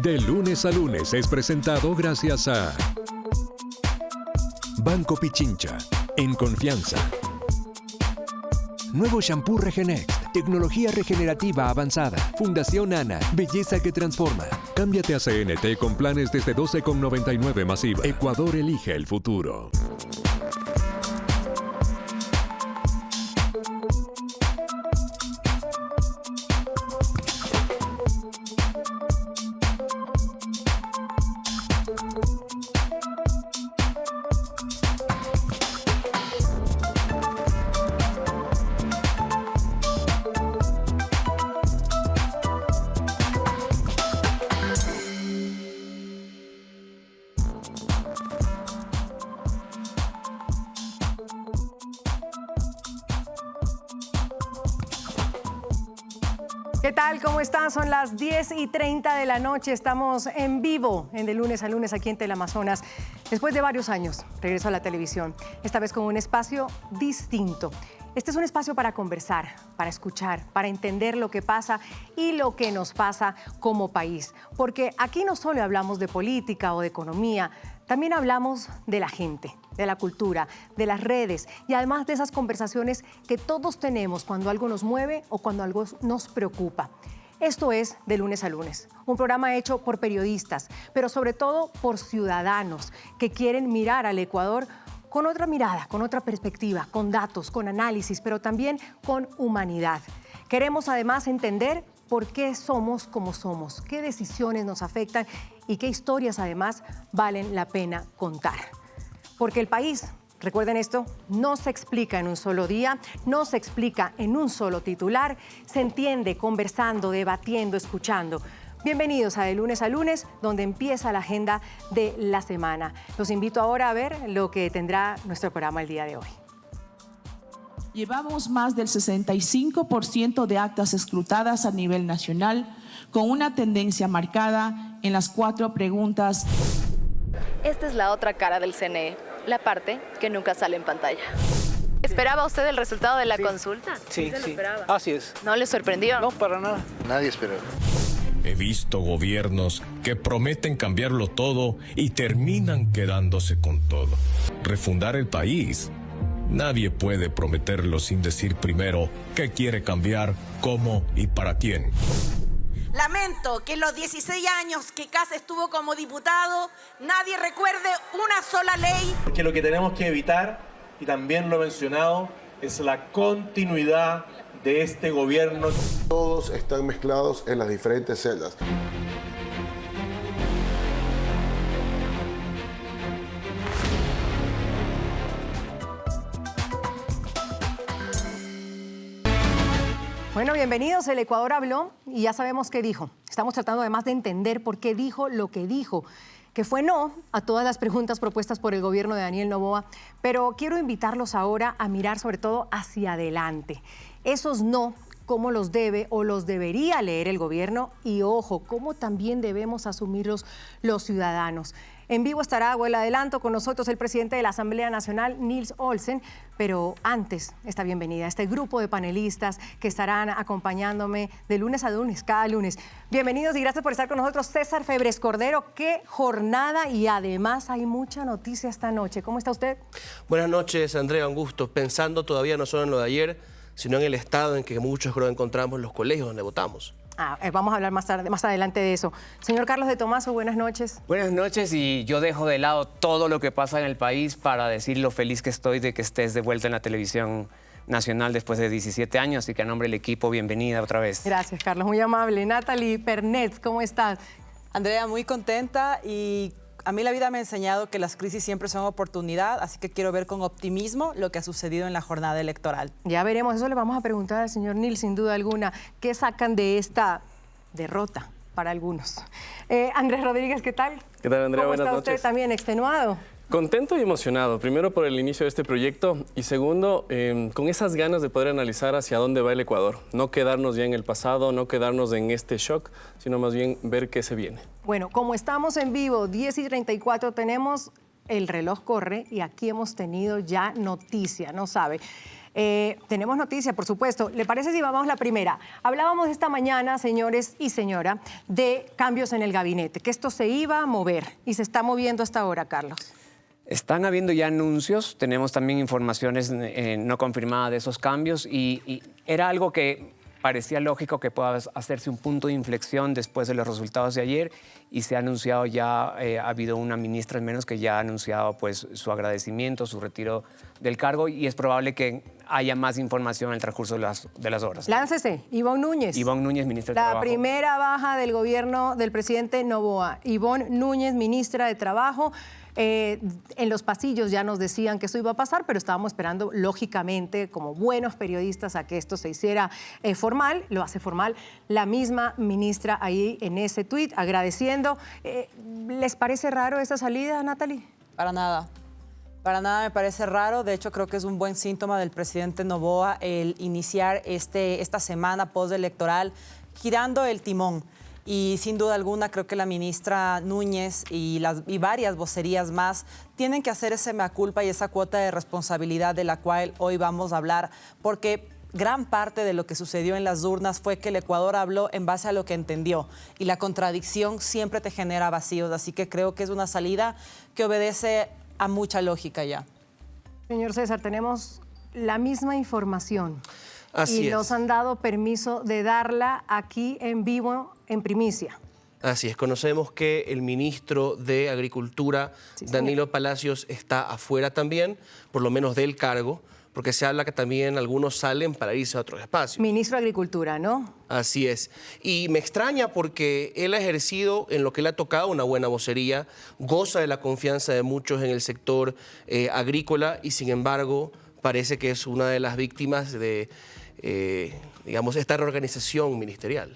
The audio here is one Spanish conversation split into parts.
De lunes a lunes es presentado gracias a Banco Pichincha, en confianza. Nuevo shampoo Regenex, tecnología regenerativa avanzada. Fundación ANA, belleza que transforma. Cámbiate a CNT con planes desde 12,99 masiva. Ecuador elige el futuro. ¿Qué tal? ¿Cómo están? Son las 10:30 de la noche. Estamos en vivo en De lunes a lunes aquí en Teleamazonas. Después de varios años, regreso a la televisión, esta vez con un espacio distinto. Este es un espacio para conversar, para escuchar, para entender lo que pasa y lo que nos pasa como país. Porque aquí no solo hablamos de política o de economía, también hablamos de la gente, de la cultura, de las redes y además de esas conversaciones que todos tenemos cuando algo nos mueve o cuando algo nos preocupa. Esto es De lunes a lunes, un programa hecho por periodistas, pero sobre todo por ciudadanos que quieren mirar al Ecuador con otra mirada, con otra perspectiva, con datos, con análisis, pero también con humanidad. Queremos además entender por qué somos como somos, qué decisiones nos afectan y qué historias además valen la pena contar. Porque el país, recuerden esto, no se explica en un solo día, no se explica en un solo titular, se entiende conversando, debatiendo, escuchando. Bienvenidos a De lunes a lunes, donde empieza la agenda de la semana. Los invito ahora a ver lo que tendrá nuestro programa el día de hoy. Llevamos más del 65% de actas escrutadas a nivel nacional, con una tendencia marcada en las 4 preguntas. Esta es la otra cara del CNE, la parte que nunca sale en pantalla. ¿Esperaba usted el resultado de la consulta? Sí, ¿Se lo sí. esperaba? Así es. ¿No le sorprendió? No, para nada. Nadie esperó. He visto gobiernos que prometen cambiarlo todo y terminan quedándose con todo. Refundar el país. Nadie puede prometerlo sin decir primero qué quiere cambiar, cómo y para quién. Lamento que en los 16 años que Kast estuvo como diputado, nadie recuerde una sola ley. Porque lo que tenemos que evitar, y también lo he mencionado, es la continuidad de este gobierno. Todos están mezclados en las diferentes celdas. Bueno, bienvenidos. El Ecuador habló y ya sabemos qué dijo. Estamos tratando además de entender por qué dijo lo que dijo, que fue no a todas las preguntas propuestas por el gobierno de Daniel Noboa, pero quiero invitarlos ahora a mirar sobre todo hacia adelante. Esos no, cómo los debe o los debería leer el gobierno y, ojo, cómo también debemos asumirlos los ciudadanos. En vivo estará, o el adelanto, con nosotros el presidente de la Asamblea Nacional, Nils Olsen, pero antes, esta bienvenida a este grupo de panelistas que estarán acompañándome de lunes a lunes, cada lunes. Bienvenidos y gracias por estar con nosotros. César Febres Cordero, qué jornada y además hay mucha noticia esta noche. ¿Cómo está usted? Buenas noches, Andrea, un gusto. Pensando todavía no solo en lo de ayer, sino en el estado en que muchos creo encontramos los colegios donde votamos. Vamos a hablar más adelante de eso. Señor Carlos de Tomaso, buenas noches. Buenas noches, y yo dejo de lado todo lo que pasa en el país para decir lo feliz que estoy de que estés de vuelta en la televisión nacional después de 17 años y que a nombre del equipo, bienvenida otra vez. Gracias, Carlos, muy amable. Natalie Pernet, ¿cómo estás? Andrea, muy contenta, y a mí la vida me ha enseñado que las crisis siempre son oportunidad, así que quiero ver con optimismo lo que ha sucedido en la jornada electoral. Ya veremos, eso le vamos a preguntar al señor Nils, sin duda alguna. ¿Qué sacan de esta derrota para algunos? Andrés Rodríguez, ¿qué tal? ¿Qué tal, Andrea? Buenas noches. ¿Cómo está usted también, extenuado? Contento y emocionado, primero por el inicio de este proyecto y segundo, con esas ganas de poder analizar hacia dónde va el Ecuador. No quedarnos ya en el pasado, no quedarnos en este shock, sino más bien ver qué se viene. Bueno, como estamos en vivo, 10:34, tenemos el reloj corre y aquí hemos tenido ya noticia, no sabe. Tenemos noticia, por supuesto. ¿Le parece si vamos a la primera? Hablábamos esta mañana, señores y señora, de cambios en el gabinete, que esto se iba a mover y se está moviendo hasta ahora, Carlos. Están habiendo ya anuncios, tenemos también informaciones no confirmadas de esos cambios y era algo que parecía lógico que pueda hacerse un punto de inflexión después de los resultados de ayer y se ha anunciado ya, ha habido una ministra al menos que ya ha anunciado pues, su agradecimiento, su retiro del cargo y es probable que haya más información en el transcurso de las horas. Láncese, Ivonne Núñez. Ivonne Núñez, ministra de Trabajo. La primera baja del gobierno del presidente Noboa. Ivonne Núñez, ministra de Trabajo. En los pasillos ya nos decían que eso iba a pasar, pero estábamos esperando, lógicamente, como buenos periodistas, a que esto se hiciera formal. Lo hace formal la misma ministra ahí en ese tuit, agradeciendo. ¿Les parece raro esa salida, Natalie? Para nada. Para nada me parece raro. De hecho, creo que es un buen síntoma del presidente Noboa el iniciar esta semana postelectoral girando el timón. Y sin duda alguna creo que la ministra Núñez y varias vocerías más tienen que hacer ese mea culpa y esa cuota de responsabilidad de la cual hoy vamos a hablar, porque gran parte de lo que sucedió en las urnas fue que el Ecuador habló en base a lo que entendió y la contradicción siempre te genera vacíos, así que creo que es una salida que obedece a mucha lógica ya. Señor César, tenemos la misma información. Así y nos han dado permiso de darla aquí en vivo, en primicia. Así es, conocemos que el ministro de Agricultura, Danilo Palacios, está afuera también, por lo menos del cargo, porque se habla que también algunos salen para irse a otros espacios. Ministro de Agricultura, ¿no? Así es. Y me extraña porque él ha ejercido en lo que le ha tocado una buena vocería, goza de la confianza de muchos en el sector agrícola y sin embargo parece que es una de las víctimas de digamos, esta reorganización ministerial.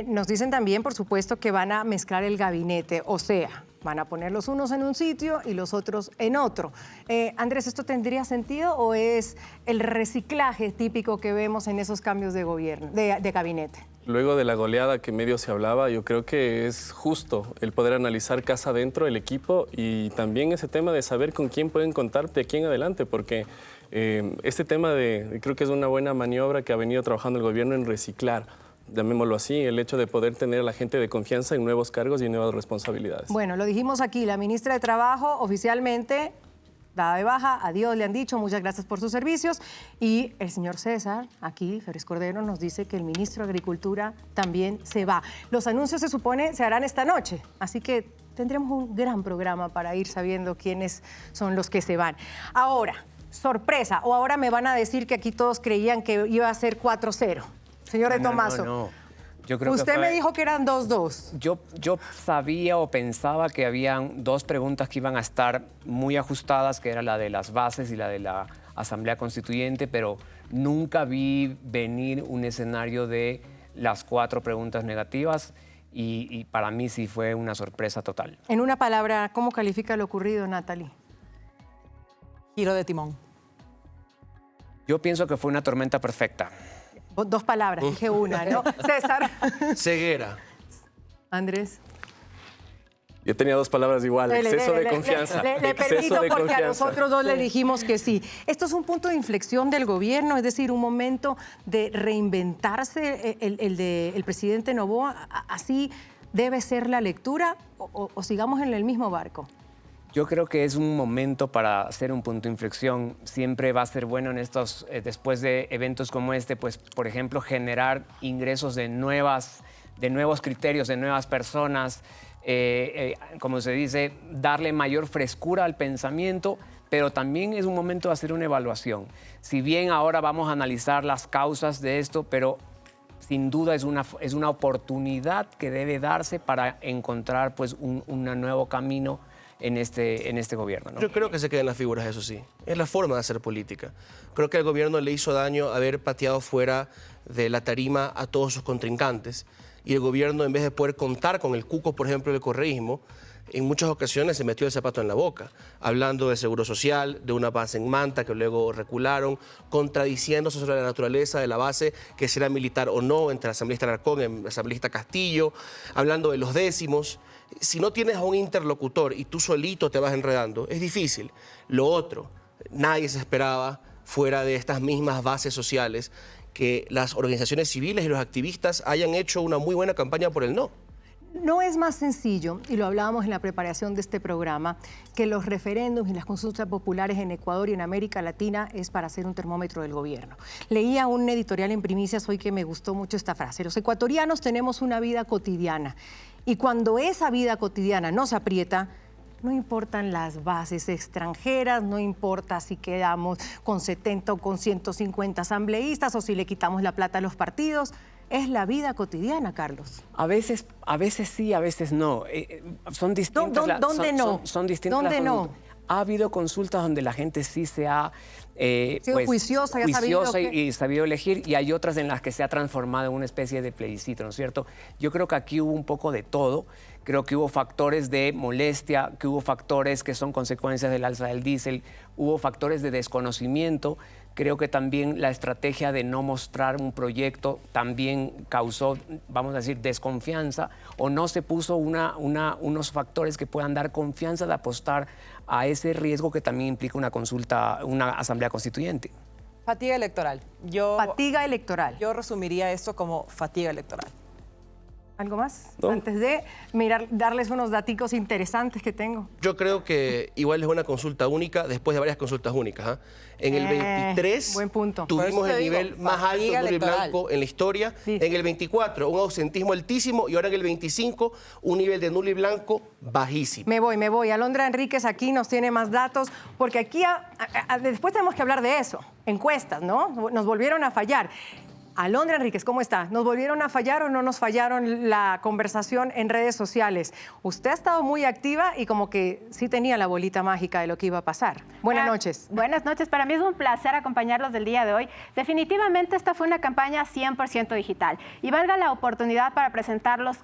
Nos dicen también, por supuesto, que van a mezclar el gabinete, o sea, van a poner los unos en un sitio y los otros en otro. Andrés, ¿esto tendría sentido o es el reciclaje típico que vemos en esos cambios de gobierno, de gabinete? Luego de la goleada que medio se hablaba, yo creo que es justo el poder analizar casa adentro el equipo y también ese tema de saber con quién pueden contar de aquí en adelante, porque este tema creo que es una buena maniobra que ha venido trabajando el gobierno en reciclar, llamémoslo así, el hecho de poder tener a la gente de confianza en nuevos cargos y en nuevas responsabilidades. Bueno, lo dijimos aquí, la ministra de Trabajo oficialmente dada de baja, adiós, le han dicho, muchas gracias por sus servicios. Y el señor César, aquí, Férez Cordero, nos dice que el ministro de Agricultura también se va. Los anuncios, se supone, se harán esta noche, así que tendremos un gran programa para ir sabiendo quiénes son los que se van. Ahora, sorpresa, o ahora me van a decir que aquí todos creían que iba a ser 4-0. Señor de Tomaso. No. Yo creo Usted que me dijo que eran 2-2. Yo sabía o pensaba que habían dos preguntas que iban a estar muy ajustadas, que era la de las bases y la de la Asamblea Constituyente, pero nunca vi venir un escenario de las 4 preguntas negativas y para mí sí fue una sorpresa total. En una palabra, ¿cómo califica lo ocurrido, Natalie? Giro de timón. Yo pienso que fue una tormenta perfecta. 2 palabras, dije una, ¿no? César. Ceguera. Andrés. Yo tenía 2 palabras igual, exceso de confianza. Le permito porque a nosotros 2 le dijimos que sí. Esto es un punto de inflexión del gobierno, es decir, un momento de reinventarse el presidente Noboa. ¿Así debe ser la lectura o sigamos en el mismo barco? Yo creo que es un momento para hacer un punto de inflexión. Siempre va a ser bueno en estos, después de eventos como este, pues, por ejemplo, generar ingresos de nuevos criterios, de nuevas personas, como se dice, darle mayor frescura al pensamiento, pero también es un momento de hacer una evaluación. Si bien ahora vamos a analizar las causas de esto, pero sin duda es una oportunidad que debe darse para encontrar pues, un nuevo camino en este gobierno, ¿no? Yo creo que se quedan las figuras, eso sí. Es la forma de hacer política. Creo que al gobierno le hizo daño haber pateado fuera de la tarima a todos sus contrincantes. Y el gobierno, en vez de poder contar con el cuco, por ejemplo, del correísmo, en muchas ocasiones se metió el zapato en la boca, hablando de seguro social, de una base en Manta que luego recularon, contradiciéndose sobre la naturaleza de la base, que será militar o no, entre el asambleísta Alarcón y el asambleísta Castillo, hablando de los décimos. Si no tienes a un interlocutor y tú solito te vas enredando, es difícil. Lo otro, nadie se esperaba fuera de estas mismas bases sociales, que las organizaciones civiles y los activistas hayan hecho una muy buena campaña por el no. No es más sencillo, y lo hablábamos en la preparación de este programa, que los referéndums y las consultas populares en Ecuador y en América Latina es para hacer un termómetro del gobierno. Leía un editorial en Primicias hoy que me gustó mucho esta frase. Los ecuatorianos tenemos una vida cotidiana y cuando esa vida cotidiana nos aprieta, no importan las bases extranjeras, no importa si quedamos con 70 o con 150 asambleístas o si le quitamos la plata a los partidos. Es la vida cotidiana, Carlos. A veces sí, a veces no. Son distintas. ¿Dónde no? Son distintas. ¿Dónde no? Ha habido consultas donde la gente sí se ha juiciosa y sabido elegir, y hay otras en las que se ha transformado en una especie de plebiscito, ¿no es cierto? Yo creo que aquí hubo un poco de todo. Creo que hubo factores de molestia, que hubo factores que son consecuencias del alza del diésel, hubo factores de desconocimiento. Creo que también la estrategia de no mostrar un proyecto también causó, vamos a decir, desconfianza, o no se puso unos factores que puedan dar confianza de apostar a ese riesgo que también implica una consulta, una asamblea constituyente. Fatiga electoral. Fatiga electoral. Yo resumiría esto como fatiga electoral. ¿Algo más? No. Antes de darles unos daticos interesantes que tengo. Yo creo que igual es una consulta única después de varias consultas únicas. ¿Ah? En el 23 buen punto. tuvimos el nivel más alto de nulo y blanco en la historia. Sí. En el 24 un ausentismo altísimo y ahora en el 25 un nivel de nulo y blanco bajísimo. Me voy. Alondra Enríquez aquí nos tiene más datos porque aquí después tenemos que hablar de eso. Encuestas, ¿no? Nos volvieron a fallar. Alondra Enríquez, ¿cómo está? ¿Nos volvieron a fallar o no nos fallaron la conversación en redes sociales? Usted ha estado muy activa y como que sí tenía la bolita mágica de lo que iba a pasar. Buenas noches. Buenas noches. Para mí es un placer acompañarlos del día de hoy. Definitivamente esta fue una campaña 100% digital. Y valga la oportunidad para presentarles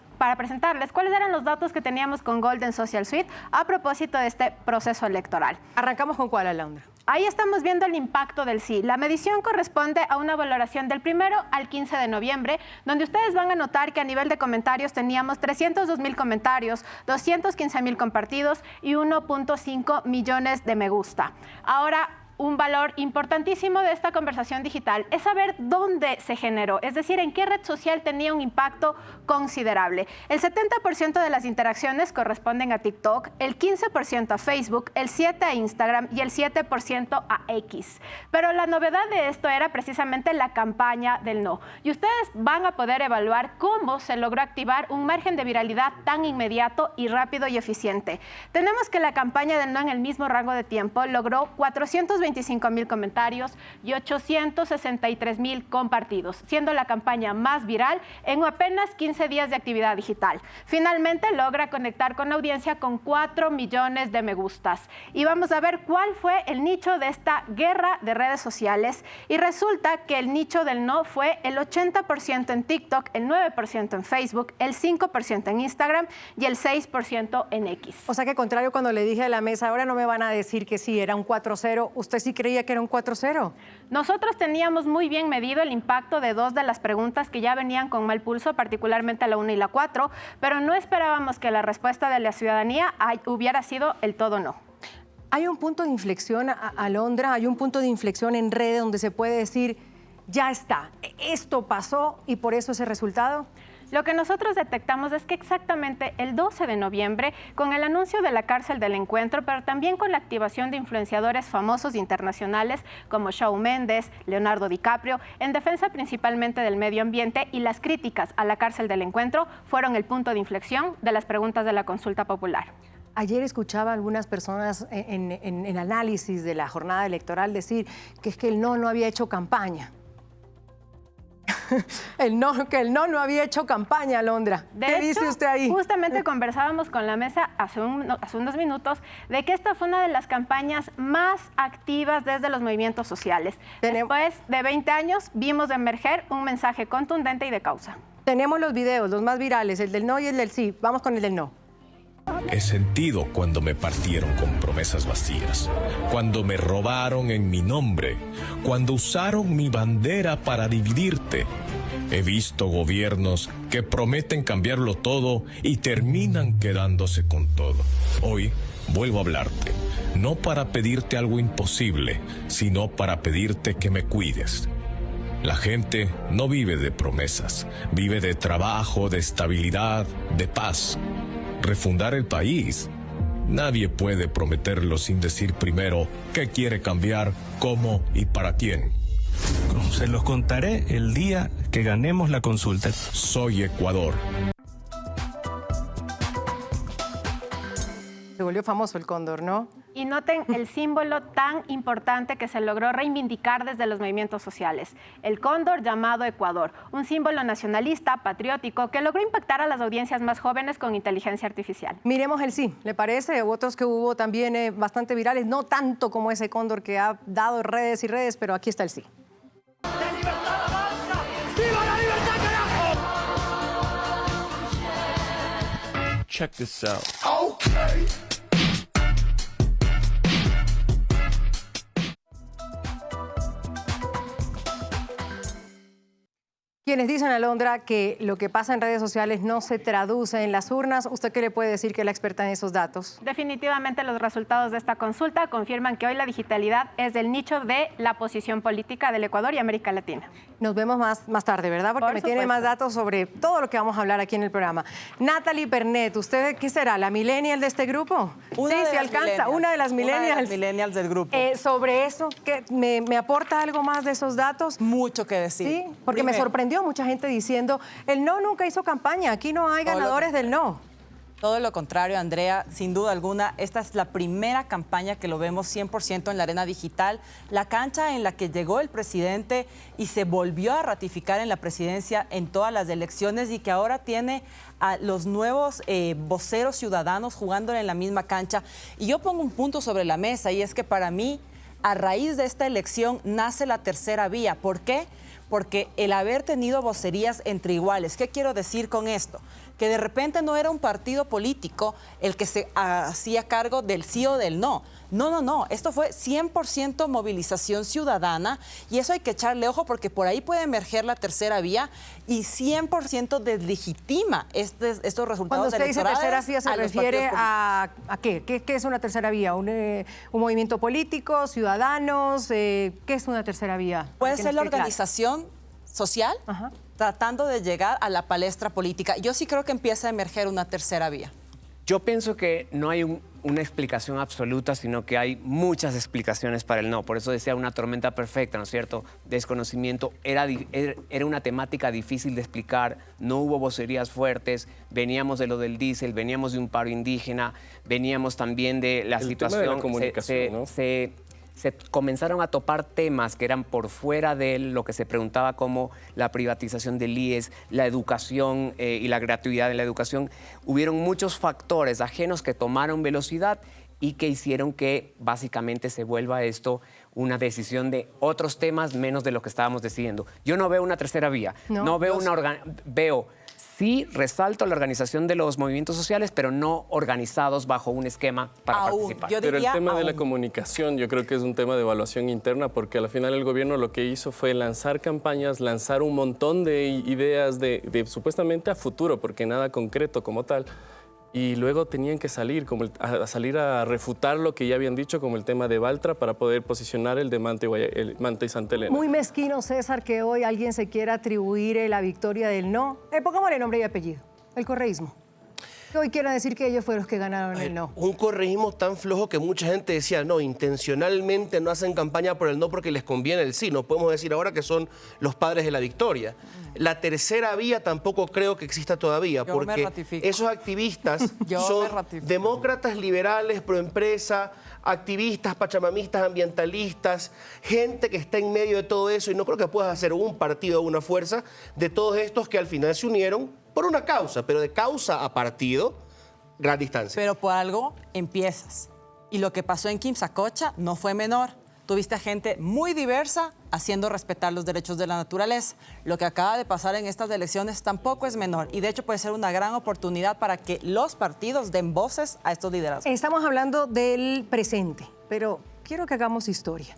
cuáles eran los datos que teníamos con Golden Social Suite a propósito de este proceso electoral. ¿Arrancamos con cuál, Alondra? Ahí estamos viendo el impacto del sí. La medición corresponde a una valoración del 1 al 15 de noviembre, donde ustedes van a notar que a nivel de comentarios teníamos 302,000 comentarios, 215,000 compartidos y 1.5 millones de me gusta. Ahora, un valor importantísimo de esta conversación digital es saber dónde se generó, es decir, en qué red social tenía un impacto considerable. El 70% de las interacciones corresponden a TikTok, el 15% a Facebook, el 7% a Instagram y el 7% a X. Pero la novedad de esto era precisamente la campaña del no. Y ustedes van a poder evaluar cómo se logró activar un margen de viralidad tan inmediato y rápido y eficiente. Tenemos que la campaña del no en el mismo rango de tiempo logró 425,000 comentarios y 863,000 compartidos, siendo la campaña más viral en apenas 15 días de actividad digital. Finalmente logra conectar con la audiencia con 4 millones de me gustas. Y vamos a ver cuál fue el nicho de esta guerra de redes sociales. Y resulta que el nicho del no fue el 80% en TikTok, el 9% en Facebook, el 5% en Instagram y el 6% en X. O sea que contrario cuando le dije a la mesa, ahora no me van a decir que sí, era un 4-0, ¿usted sí creía que era un 4-0? Nosotros teníamos muy bien medido el impacto de 2 de las preguntas que ya venían con mal pulso, particularmente la 1 y la 4, pero no esperábamos que la respuesta de la ciudadanía hubiera sido el todo no. ¿Hay un punto de inflexión, Alondra? ¿Hay un punto de inflexión en redes donde se puede decir, ya está, esto pasó y por eso ese resultado? Lo que nosotros detectamos es que exactamente el 12 de noviembre, con el anuncio de la cárcel del encuentro, pero también con la activación de influenciadores famosos internacionales como Shawn Mendes, Leonardo DiCaprio, en defensa principalmente del medio ambiente, y las críticas a la cárcel del encuentro fueron el punto de inflexión de las preguntas de la consulta popular. Ayer escuchaba a algunas personas en análisis de la jornada electoral decir que es que el no había hecho campaña. Que el no había hecho campaña, Alondra. ¿Qué dice usted ahí? Justamente conversábamos con la mesa hace unos minutos de que esta fue una de las campañas más activas desde los movimientos sociales. Después de 20 años vimos emerger un mensaje contundente y de causa. Tenemos los videos, los más virales, el del no y el del sí. Vamos con el del no. He sentido cuando me partieron con promesas vacías, cuando me robaron en mi nombre, cuando usaron mi bandera para dividirte. He visto gobiernos que prometen cambiarlo todo y terminan quedándose con todo. Hoy vuelvo a hablarte, no para pedirte algo imposible, sino para pedirte que me cuides. La gente no vive de promesas, vive de trabajo, de estabilidad, de paz. Refundar el país. Nadie puede prometerlo sin decir primero qué quiere cambiar, cómo y para quién. Se los contaré el día que ganemos la consulta. Soy Ecuador. Se volvió famoso el cóndor, ¿no? Y noten el símbolo tan importante que se logró reivindicar desde los movimientos sociales. El cóndor llamado Ecuador, un símbolo nacionalista, patriótico, que logró impactar a las audiencias más jóvenes con inteligencia artificial. Miremos el sí, ¿le parece? Otros que hubo también bastante virales, no tanto como ese cóndor que ha dado redes y redes, pero aquí está el sí. ¡Viva la libertad, carajo! Check this out. Okay. Quienes dicen, Alondra, que lo que pasa en redes sociales no se traduce en las urnas, ¿usted qué le puede decir, que es la experta en esos datos? Definitivamente los resultados de esta consulta confirman que hoy la digitalidad es del nicho de la posición política del Ecuador y América Latina. Nos vemos más tarde, ¿verdad? Porque me tiene más datos sobre todo lo que vamos a hablar aquí en el programa. Natalie Pernet, ¿usted qué será? ¿La millennial de este grupo? Una sí, de se las alcanza, una de las millennials. Una de las millennials del grupo. Sobre eso, ¿me aporta algo más de esos datos? Mucho que decir. Sí, porque me sorprendió mucha gente diciendo, el no nunca hizo campaña, aquí no hay ganadores del no. Todo lo contrario, Andrea, sin duda alguna, esta es la primera campaña que lo vemos 100% en la arena digital, la cancha en la que llegó el presidente y se volvió a ratificar en la presidencia en todas las elecciones y que ahora tiene a los nuevos voceros ciudadanos jugándole en la misma cancha. Y yo pongo un punto sobre la mesa y es que para mí, a raíz de esta elección, nace la tercera vía. ¿Por qué? Porque el haber tenido vocerías entre iguales, ¿qué quiero decir con esto? Que de repente no era un partido político el que se hacía cargo del sí o del no. No. Esto fue 100% movilización ciudadana y eso hay que echarle ojo porque por ahí puede emerger la tercera vía y 100% deslegitima estos resultados electorales. Cuando usted dice tercera vía, ¿se refiere a qué? ¿Qué es una tercera vía? ¿Un movimiento político, ciudadanos? ¿Qué es una tercera vía? Puede ser la organización social tratando de llegar a la palestra política. Yo sí creo que empieza a emerger una tercera vía. Yo pienso que no hay una explicación absoluta, sino que hay muchas explicaciones para el no. Por eso decía una tormenta perfecta, ¿no es cierto? Desconocimiento, era una temática difícil de explicar, no hubo vocerías fuertes, veníamos de lo del diésel, veníamos de un paro indígena, veníamos también de la situación... Tema de la comunicación, ¿no? Se comenzaron a topar temas que eran por fuera de lo que se preguntaba como la privatización del IES, la educación y la gratuidad de la educación. Hubieron muchos factores ajenos que tomaron velocidad y que hicieron que básicamente se vuelva esto una decisión de otros temas menos de lo que estábamos decidiendo. Yo no veo una tercera vía, sí resalto la organización de los movimientos sociales, pero no organizados bajo un esquema para participar. Pero el tema de la comunicación yo creo que es un tema de evaluación interna porque al final el gobierno lo que hizo fue lanzar campañas, lanzar un montón de ideas de supuestamente a futuro, porque nada concreto como tal. Y luego tenían que salir a refutar lo que ya habían dicho, como el tema de Baltra, para poder posicionar el de Manta y Santa Elena. Muy mezquino, César, que hoy alguien se quiera atribuir la victoria del no. Pongámosle nombre y apellido, el correísmo. Que hoy quiera decir que ellos fueron los que ganaron el no. Un correísmo tan flojo que mucha gente decía, no, intencionalmente no hacen campaña por el no porque les conviene el sí. No podemos decir ahora que son los padres de la victoria. La tercera vía tampoco creo que exista todavía, porque esos activistas son demócratas liberales, proempresa, activistas, pachamamistas, ambientalistas, gente que está en medio de todo eso, y no creo que puedas hacer un partido o una fuerza de todos estos que al final se unieron por una causa, pero de causa a partido, gran distancia. Pero por algo empiezas. Y lo que pasó en Quimsacocha no fue menor. Tuviste gente muy diversa haciendo respetar los derechos de la naturaleza. Lo que acaba de pasar en estas elecciones tampoco es menor. Y de hecho puede ser una gran oportunidad para que los partidos den voces a estos liderazgos. Estamos hablando del presente, pero quiero que hagamos historia.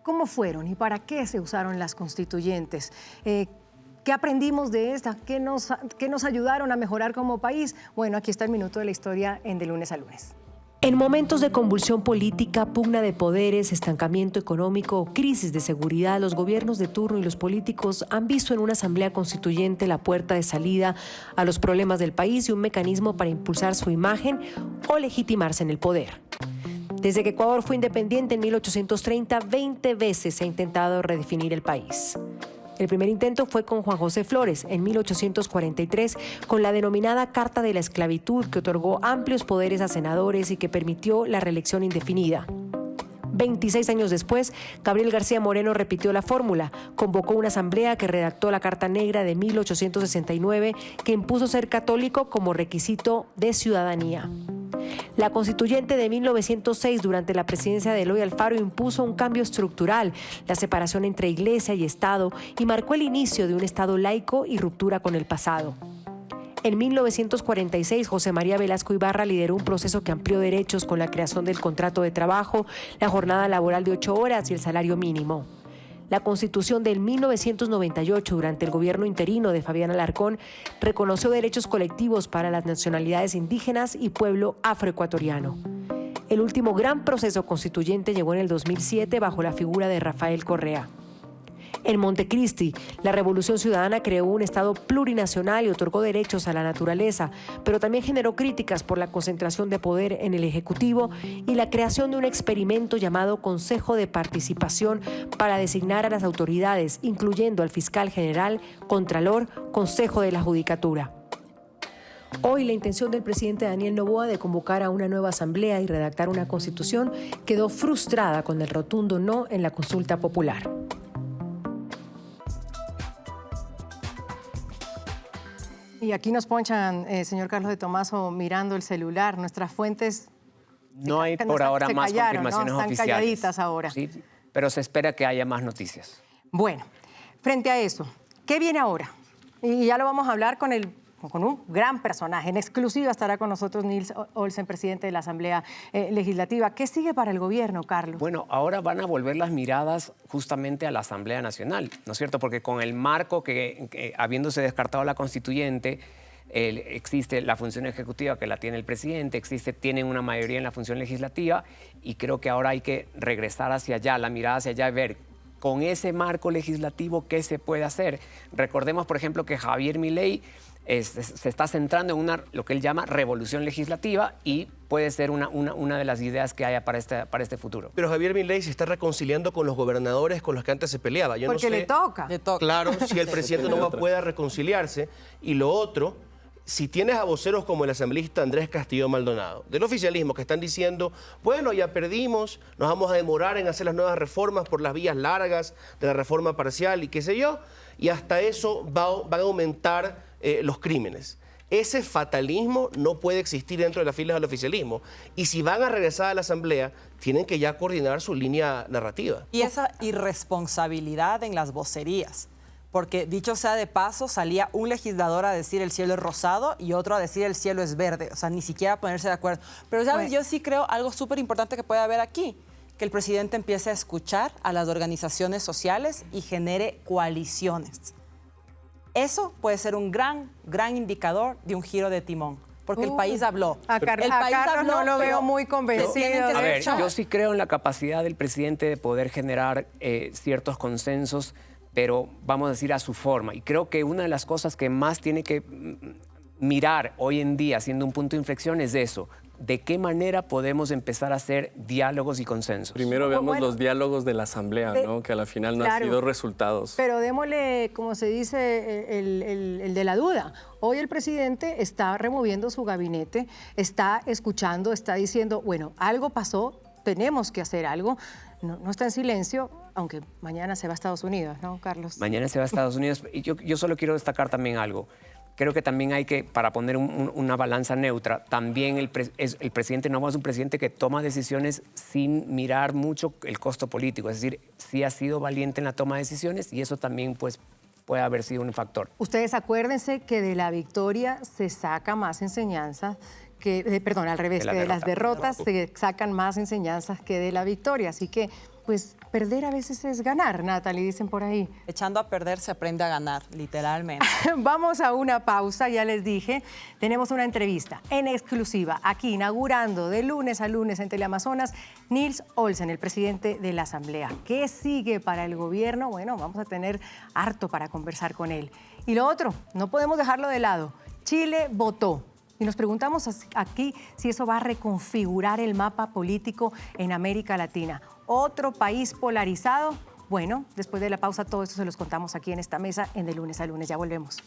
¿Cómo fueron y para qué se usaron las constituyentes? ¿Qué aprendimos de esta? ¿Qué nos ayudaron a mejorar como país? Bueno, aquí está el minuto de la historia en De Lunes a Lunes. En momentos de convulsión política, pugna de poderes, estancamiento económico o crisis de seguridad, los gobiernos de turno y los políticos han visto en una asamblea constituyente la puerta de salida a los problemas del país y un mecanismo para impulsar su imagen o legitimarse en el poder. Desde que Ecuador fue independiente en 1830, 20 veces se ha intentado redefinir el país. El primer intento fue con Juan José Flores en 1843 con la denominada Carta de la Esclavitud, que otorgó amplios poderes a senadores y que permitió la reelección indefinida. 26 años después, Gabriel García Moreno repitió la fórmula, convocó una asamblea que redactó la Carta Negra de 1869 que impuso ser católico como requisito de ciudadanía. La constituyente de 1906, durante la presidencia de Eloy Alfaro, impuso un cambio estructural, la separación entre Iglesia y Estado, y marcó el inicio de un Estado laico y ruptura con el pasado. En 1946, José María Velasco Ibarra lideró un proceso que amplió derechos con la creación del contrato de trabajo, la jornada laboral de 8 horas y el salario mínimo. La Constitución del 1998, durante el gobierno interino de Fabián Alarcón, reconoció derechos colectivos para las nacionalidades indígenas y pueblo afroecuatoriano. El último gran proceso constituyente llegó en el 2007 bajo la figura de Rafael Correa. En Montecristi, la Revolución Ciudadana creó un Estado plurinacional y otorgó derechos a la naturaleza, pero también generó críticas por la concentración de poder en el Ejecutivo y la creación de un experimento llamado Consejo de Participación para designar a las autoridades, incluyendo al fiscal general, contralor, Consejo de la Judicatura. Hoy la intención del presidente Daniel Noboa de convocar a una nueva asamblea y redactar una constitución quedó frustrada con el rotundo no en la consulta popular. Y aquí nos ponchan, señor Carlos de Tomaso, mirando el celular. Nuestras fuentes no hay por ahora más confirmaciones ¿no? Están oficiales. Calladitas ahora. Sí, pero se espera que haya más noticias. Bueno, frente a eso, ¿qué viene ahora? Y ya lo vamos a hablar con un gran personaje. En exclusiva estará con nosotros Nils Olsen, presidente de la Asamblea Legislativa. ¿Qué sigue para el gobierno, Carlos? Bueno, ahora van a volver las miradas justamente a la Asamblea Nacional, ¿no es cierto? Porque con el marco que habiéndose descartado la constituyente, existe la función ejecutiva que la tiene el presidente, tienen una mayoría en la función legislativa y creo que ahora hay que regresar hacia allá, la mirada hacia allá y ver con ese marco legislativo qué se puede hacer. Recordemos, por ejemplo, que Javier Milei se está centrando en lo que él llama revolución legislativa y puede ser una de las ideas que haya para este futuro. Pero Javier Milei se está reconciliando con los gobernadores con los que antes se peleaba. Yo Porque no sé, le toca. Claro, si el presidente no pueda reconciliarse. Y lo otro, si tienes a voceros como el asambleísta Andrés Castillo Maldonado, del oficialismo, que están diciendo, bueno, ya perdimos, nos vamos a demorar en hacer las nuevas reformas por las vías largas de la reforma parcial y qué sé yo, y hasta eso van a aumentar los crímenes. Ese fatalismo no puede existir dentro de las filas del oficialismo. Y si van a regresar a la Asamblea, tienen que ya coordinar su línea narrativa. Y esa irresponsabilidad en las vocerías. Porque, dicho sea de paso, salía un legislador a decir el cielo es rosado y otro a decir el cielo es verde. O sea, ni siquiera ponerse de acuerdo. Pero ¿sabes? Yo sí creo algo súper importante que puede haber aquí. Que el presidente empiece a escuchar a las organizaciones sociales y genere coaliciones. Eso puede ser un gran indicador de un giro de timón, porque el país habló. A Carlos no lo veo muy convencido. A ver, yo sí creo en la capacidad del presidente de poder generar ciertos consensos, pero vamos a decir a su forma. Y creo que una de las cosas que más tiene que mirar hoy en día, siendo un punto de inflexión, es eso. ¿De qué manera podemos empezar a hacer diálogos y consensos? Primero veamos los diálogos de la Asamblea, ¿no? Que a la final no han sido resultados. Pero démosle, como se dice, el de la duda. Hoy el presidente está removiendo su gabinete, está escuchando, está diciendo, bueno, algo pasó, tenemos que hacer algo. No está en silencio, aunque mañana se va a Estados Unidos, ¿no, Carlos? Mañana se va a Estados Unidos. Y yo solo quiero destacar también algo. Creo que también hay que, para poner una balanza neutra, también el presidente no es un presidente que toma decisiones sin mirar mucho el costo político. Es decir, sí ha sido valiente en la toma de decisiones y eso también pues, puede haber sido un factor. Ustedes acuérdense que de la victoria se saca más enseñanzas que, perdón, al revés, que de las derrotas se sacan más enseñanzas que de la victoria. Así que pues perder a veces es ganar, Natalie, dicen por ahí. Echando a perder se aprende a ganar, literalmente. Vamos a una pausa, ya les dije. Tenemos una entrevista en exclusiva, aquí inaugurando de lunes a lunes en Teleamazonas, Nils Olsen, el presidente de la Asamblea. ¿Qué sigue para el gobierno? Bueno, vamos a tener harto para conversar con él. Y lo otro, no podemos dejarlo de lado. Chile votó. Y nos preguntamos aquí si eso va a reconfigurar el mapa político en América Latina. ¿Otro país polarizado? Bueno, después de la pausa todo esto se los contamos aquí en esta mesa en De Lunes a Lunes. Ya volvemos.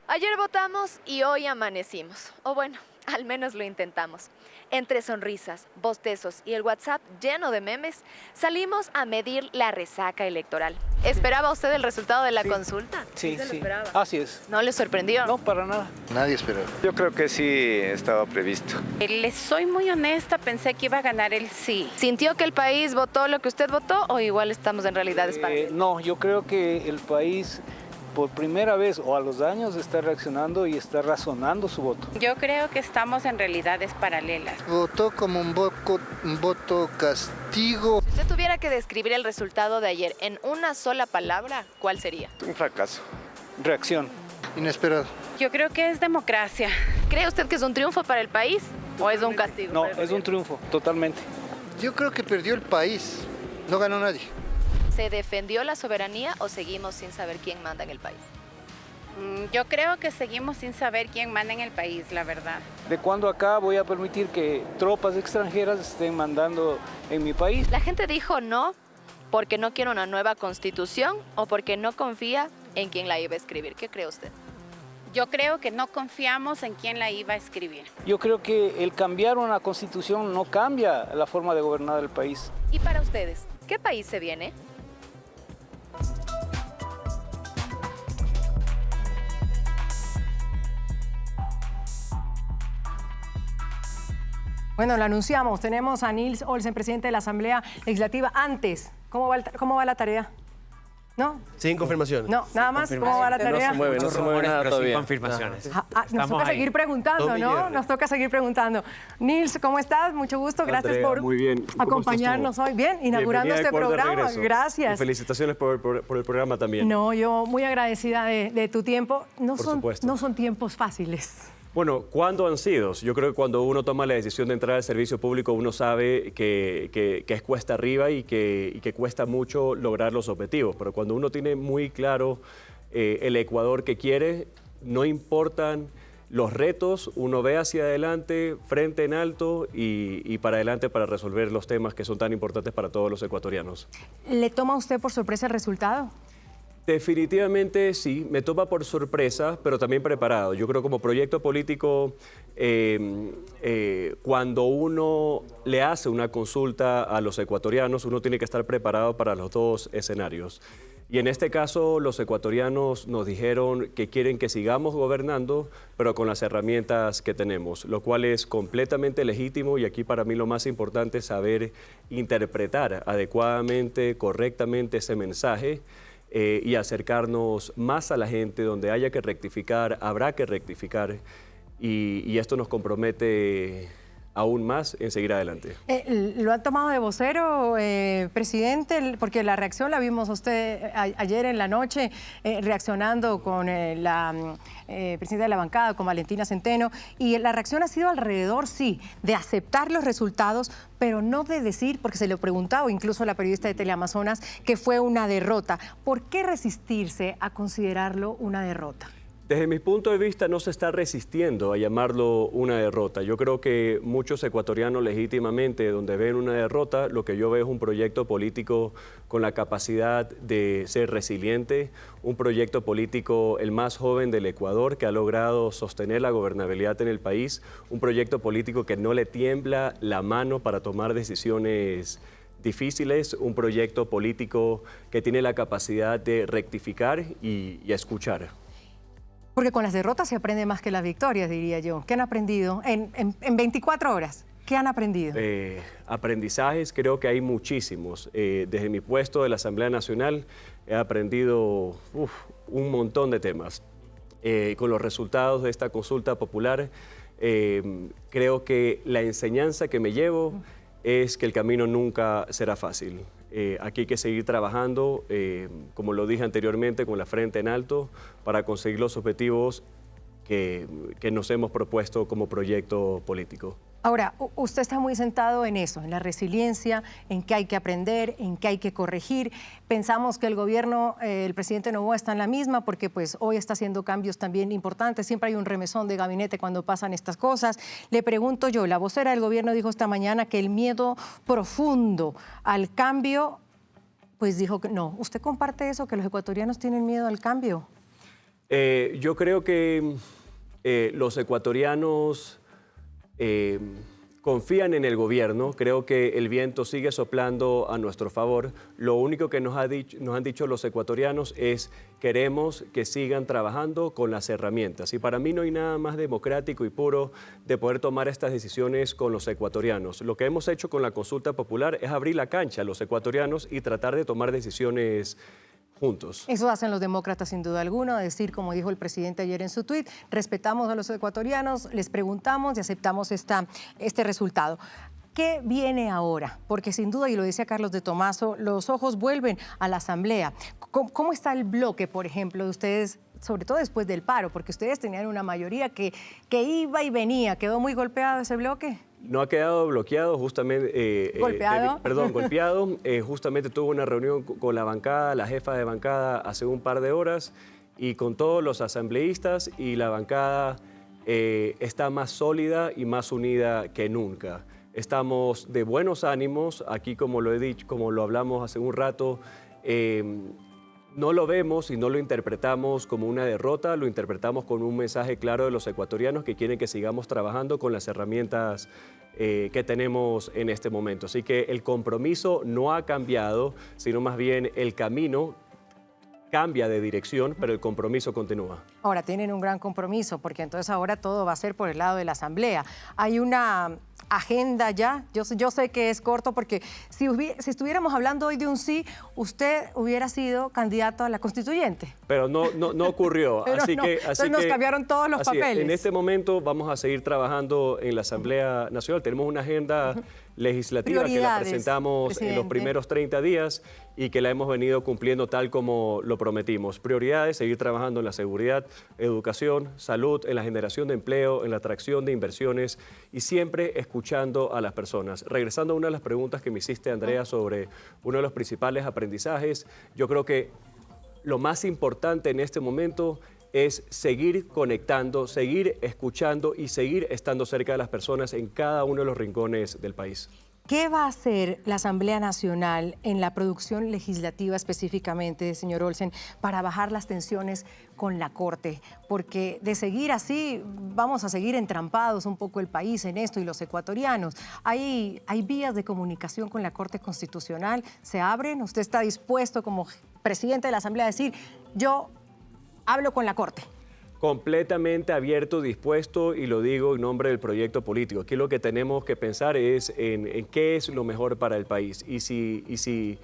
Ayer votamos y hoy amanecimos. O bueno, al menos lo intentamos. Entre sonrisas, bostezos y el WhatsApp lleno de memes, salimos a medir la resaca electoral. ¿Esperaba usted el resultado de la consulta? Sí, ¿Se lo sí. esperaba? Así es. ¿No le sorprendió? No, para nada. Nadie esperaba. Yo creo que sí estaba previsto. Les soy muy honesta, pensé que iba a ganar el sí. ¿Sintió que el país votó lo que usted votó o igual estamos en realidades paralelas? No, yo creo que el país por primera vez o a los años está reaccionando y está razonando su voto. Yo creo que estamos en realidades paralelas. Votó como un voto castigo. Si usted tuviera que describir el resultado de ayer en una sola palabra, ¿cuál sería? Un fracaso. Reacción. Inesperado. Yo creo que es democracia. ¿Cree usted que es un triunfo para el país o es un castigo? No, es un triunfo, totalmente. Yo creo que perdió el país. No ganó nadie. ¿Se defendió la soberanía o seguimos sin saber quién manda en el país? Yo creo que seguimos sin saber quién manda en el país, la verdad. ¿De cuándo acá voy a permitir que tropas extranjeras estén mandando en mi país? La gente dijo no porque no quiere una nueva constitución o porque no confía en quién la iba a escribir. ¿Qué cree usted? Yo creo que no confiamos en quién la iba a escribir. Yo creo que el cambiar una constitución no cambia la forma de gobernar el país. ¿Y para ustedes, qué país se viene? Bueno, lo anunciamos. Tenemos a Nils Olsen, presidente de la Asamblea Legislativa. Antes, ¿cómo va la tarea? ¿No? Sin confirmaciones. No, nada más. ¿Cómo va la tarea? No se mueve nada pero sin todavía. confirmaciones. Nos toca seguir preguntando, ¿no? Nos toca seguir preguntando. Nils, ¿cómo estás? Mucho gusto. Gracias Andrea, por muy bien. acompañarnos hoy. Bien, inaugurando este programa. Gracias. Y felicitaciones por el programa también. No, yo muy agradecida de tu tiempo. No supuesto. No son tiempos fáciles. Bueno, ¿cuándo han sido? Yo creo que cuando uno toma la decisión de entrar al servicio público, uno sabe que es cuesta arriba y que cuesta mucho lograr los objetivos. Pero cuando uno tiene muy claro el Ecuador que quiere, no importan los retos, uno ve hacia adelante, frente en alto y para adelante para resolver los temas que son tan importantes para todos los ecuatorianos. ¿Le toma a usted por sorpresa el resultado? Definitivamente sí, me toma por sorpresa, pero también preparado. Yo creo como proyecto político, cuando uno le hace una consulta a los ecuatorianos, uno tiene que estar preparado para los dos escenarios. Y en este caso, los ecuatorianos nos dijeron que quieren que sigamos gobernando, pero con las herramientas que tenemos, lo cual es completamente legítimo y aquí para mí lo más importante es saber interpretar adecuadamente, correctamente ese mensaje. Y acercarnos más a la gente, donde haya que rectificar, habrá que rectificar, y esto nos compromete aún más en seguir adelante. ¿Lo han tomado de vocero, presidente? Porque la reacción la vimos usted ayer en la noche, reaccionando con la presidenta de la bancada, con Valentina Centeno, y la reacción ha sido alrededor, sí, de aceptar los resultados, pero no de decir, porque se lo preguntaba incluso la periodista de Teleamazonas, que fue una derrota. ¿Por qué resistirse a considerarlo una derrota? Desde mi punto de vista no se está resistiendo a llamarlo una derrota. Yo creo que muchos ecuatorianos legítimamente, donde ven una derrota, lo que yo veo es un proyecto político con la capacidad de ser resiliente, un proyecto político el más joven del Ecuador que ha logrado sostener la gobernabilidad en el país, un proyecto político que no le tiembla la mano para tomar decisiones difíciles, un proyecto político que tiene la capacidad de rectificar y escuchar. Porque con las derrotas se aprende más que las victorias, diría yo. ¿Qué han aprendido en 24 horas? ¿Qué han aprendido? Aprendizajes creo que hay muchísimos. Desde mi puesto de la Asamblea Nacional he aprendido un montón de temas. Con los resultados de esta consulta popular, creo que la enseñanza que me llevo es que el camino nunca será fácil. Aquí hay que seguir trabajando, como lo dije anteriormente, con la frente en alto para conseguir los objetivos que nos hemos propuesto como proyecto político. Ahora, usted está muy sentado en eso, en la resiliencia, en qué hay que aprender, en qué hay que corregir. Pensamos que el gobierno, el presidente Noboa está en la misma porque pues hoy está haciendo cambios también importantes. Siempre hay un remesón de gabinete cuando pasan estas cosas. Le pregunto yo, la vocera del gobierno dijo esta mañana que el miedo profundo al cambio, pues dijo que no. ¿Usted comparte eso, que los ecuatorianos tienen miedo al cambio? Yo creo que los ecuatorianos confían en el gobierno, creo que el viento sigue soplando a nuestro favor. Lo único que nos han dicho los ecuatorianos es queremos que sigan trabajando con las herramientas. Y para mí no hay nada más democrático y puro de poder tomar estas decisiones con los ecuatorianos. Lo que hemos hecho con la consulta popular es abrir la cancha a los ecuatorianos y tratar de tomar decisiones juntos. Eso hacen los demócratas sin duda alguna, decir, como dijo el presidente ayer en su tuit, respetamos a los ecuatorianos, les preguntamos y aceptamos este resultado. ¿Qué viene ahora? Porque sin duda, y lo decía Carlos de Tomaso, los ojos vuelven a la Asamblea. ¿Cómo está el bloque, por ejemplo, de ustedes, sobre todo después del paro? Porque ustedes tenían una mayoría que iba y venía. ¿Quedó muy golpeado ese bloque? No ha quedado bloqueado, justamente... golpeado. Justamente tuve una reunión con la bancada, la jefa de bancada, hace un par de horas, y con todos los asambleístas, y la bancada está más sólida y más unida que nunca. Estamos de buenos ánimos, aquí como lo he dicho, como lo hablamos hace un rato, no lo vemos y no lo interpretamos como una derrota, lo interpretamos con un mensaje claro de los ecuatorianos que quieren que sigamos trabajando con las herramientas que tenemos en este momento. Así que el compromiso no ha cambiado, sino más bien el camino cambia de dirección, pero el compromiso continúa. Ahora tienen un gran compromiso, porque entonces ahora todo va a ser por el lado de la Asamblea. Hay una agenda ya, yo sé que es corto, porque si estuviéramos hablando hoy de un sí, usted hubiera sido candidato a la constituyente. Pero no ocurrió. Entonces nos cambiaron todos los papeles. En este momento vamos a seguir trabajando en la Asamblea Nacional. Tenemos una agenda legislativa que la presentamos en los primeros 30 días y que la hemos venido cumpliendo tal como lo prometimos. Prioridades, seguir trabajando en la seguridad, educación, salud, en la generación de empleo, en la atracción de inversiones y siempre escuchando a las personas. Regresando a una de las preguntas que me hiciste, Andrea, sobre uno de los principales aprendizajes, yo creo que lo más importante en este momento es seguir conectando, seguir escuchando y seguir estando cerca de las personas en cada uno de los rincones del país. ¿Qué va a hacer la Asamblea Nacional en la producción legislativa específicamente, señor Olsen, para bajar las tensiones con la Corte? Porque de seguir así, vamos a seguir entrampados un poco el país en esto y los ecuatorianos. ¿Hay vías de comunicación con la Corte Constitucional? ¿Se abren? ¿Usted está dispuesto como presidente de la Asamblea a decir, yo hablo con la Corte? Completamente abierto, dispuesto, y lo digo en nombre del proyecto político. Aquí lo que tenemos que pensar es en qué es lo mejor para el país. Y si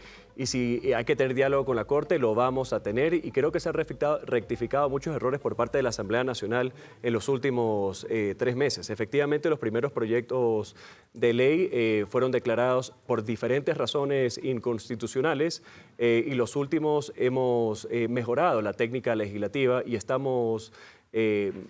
hay que tener diálogo con la Corte, lo vamos a tener. Y creo que se han rectificado muchos errores por parte de la Asamblea Nacional en los últimos 3 meses. Efectivamente, los primeros proyectos de ley fueron declarados por diferentes razones inconstitucionales y los últimos hemos mejorado la técnica legislativa y estamos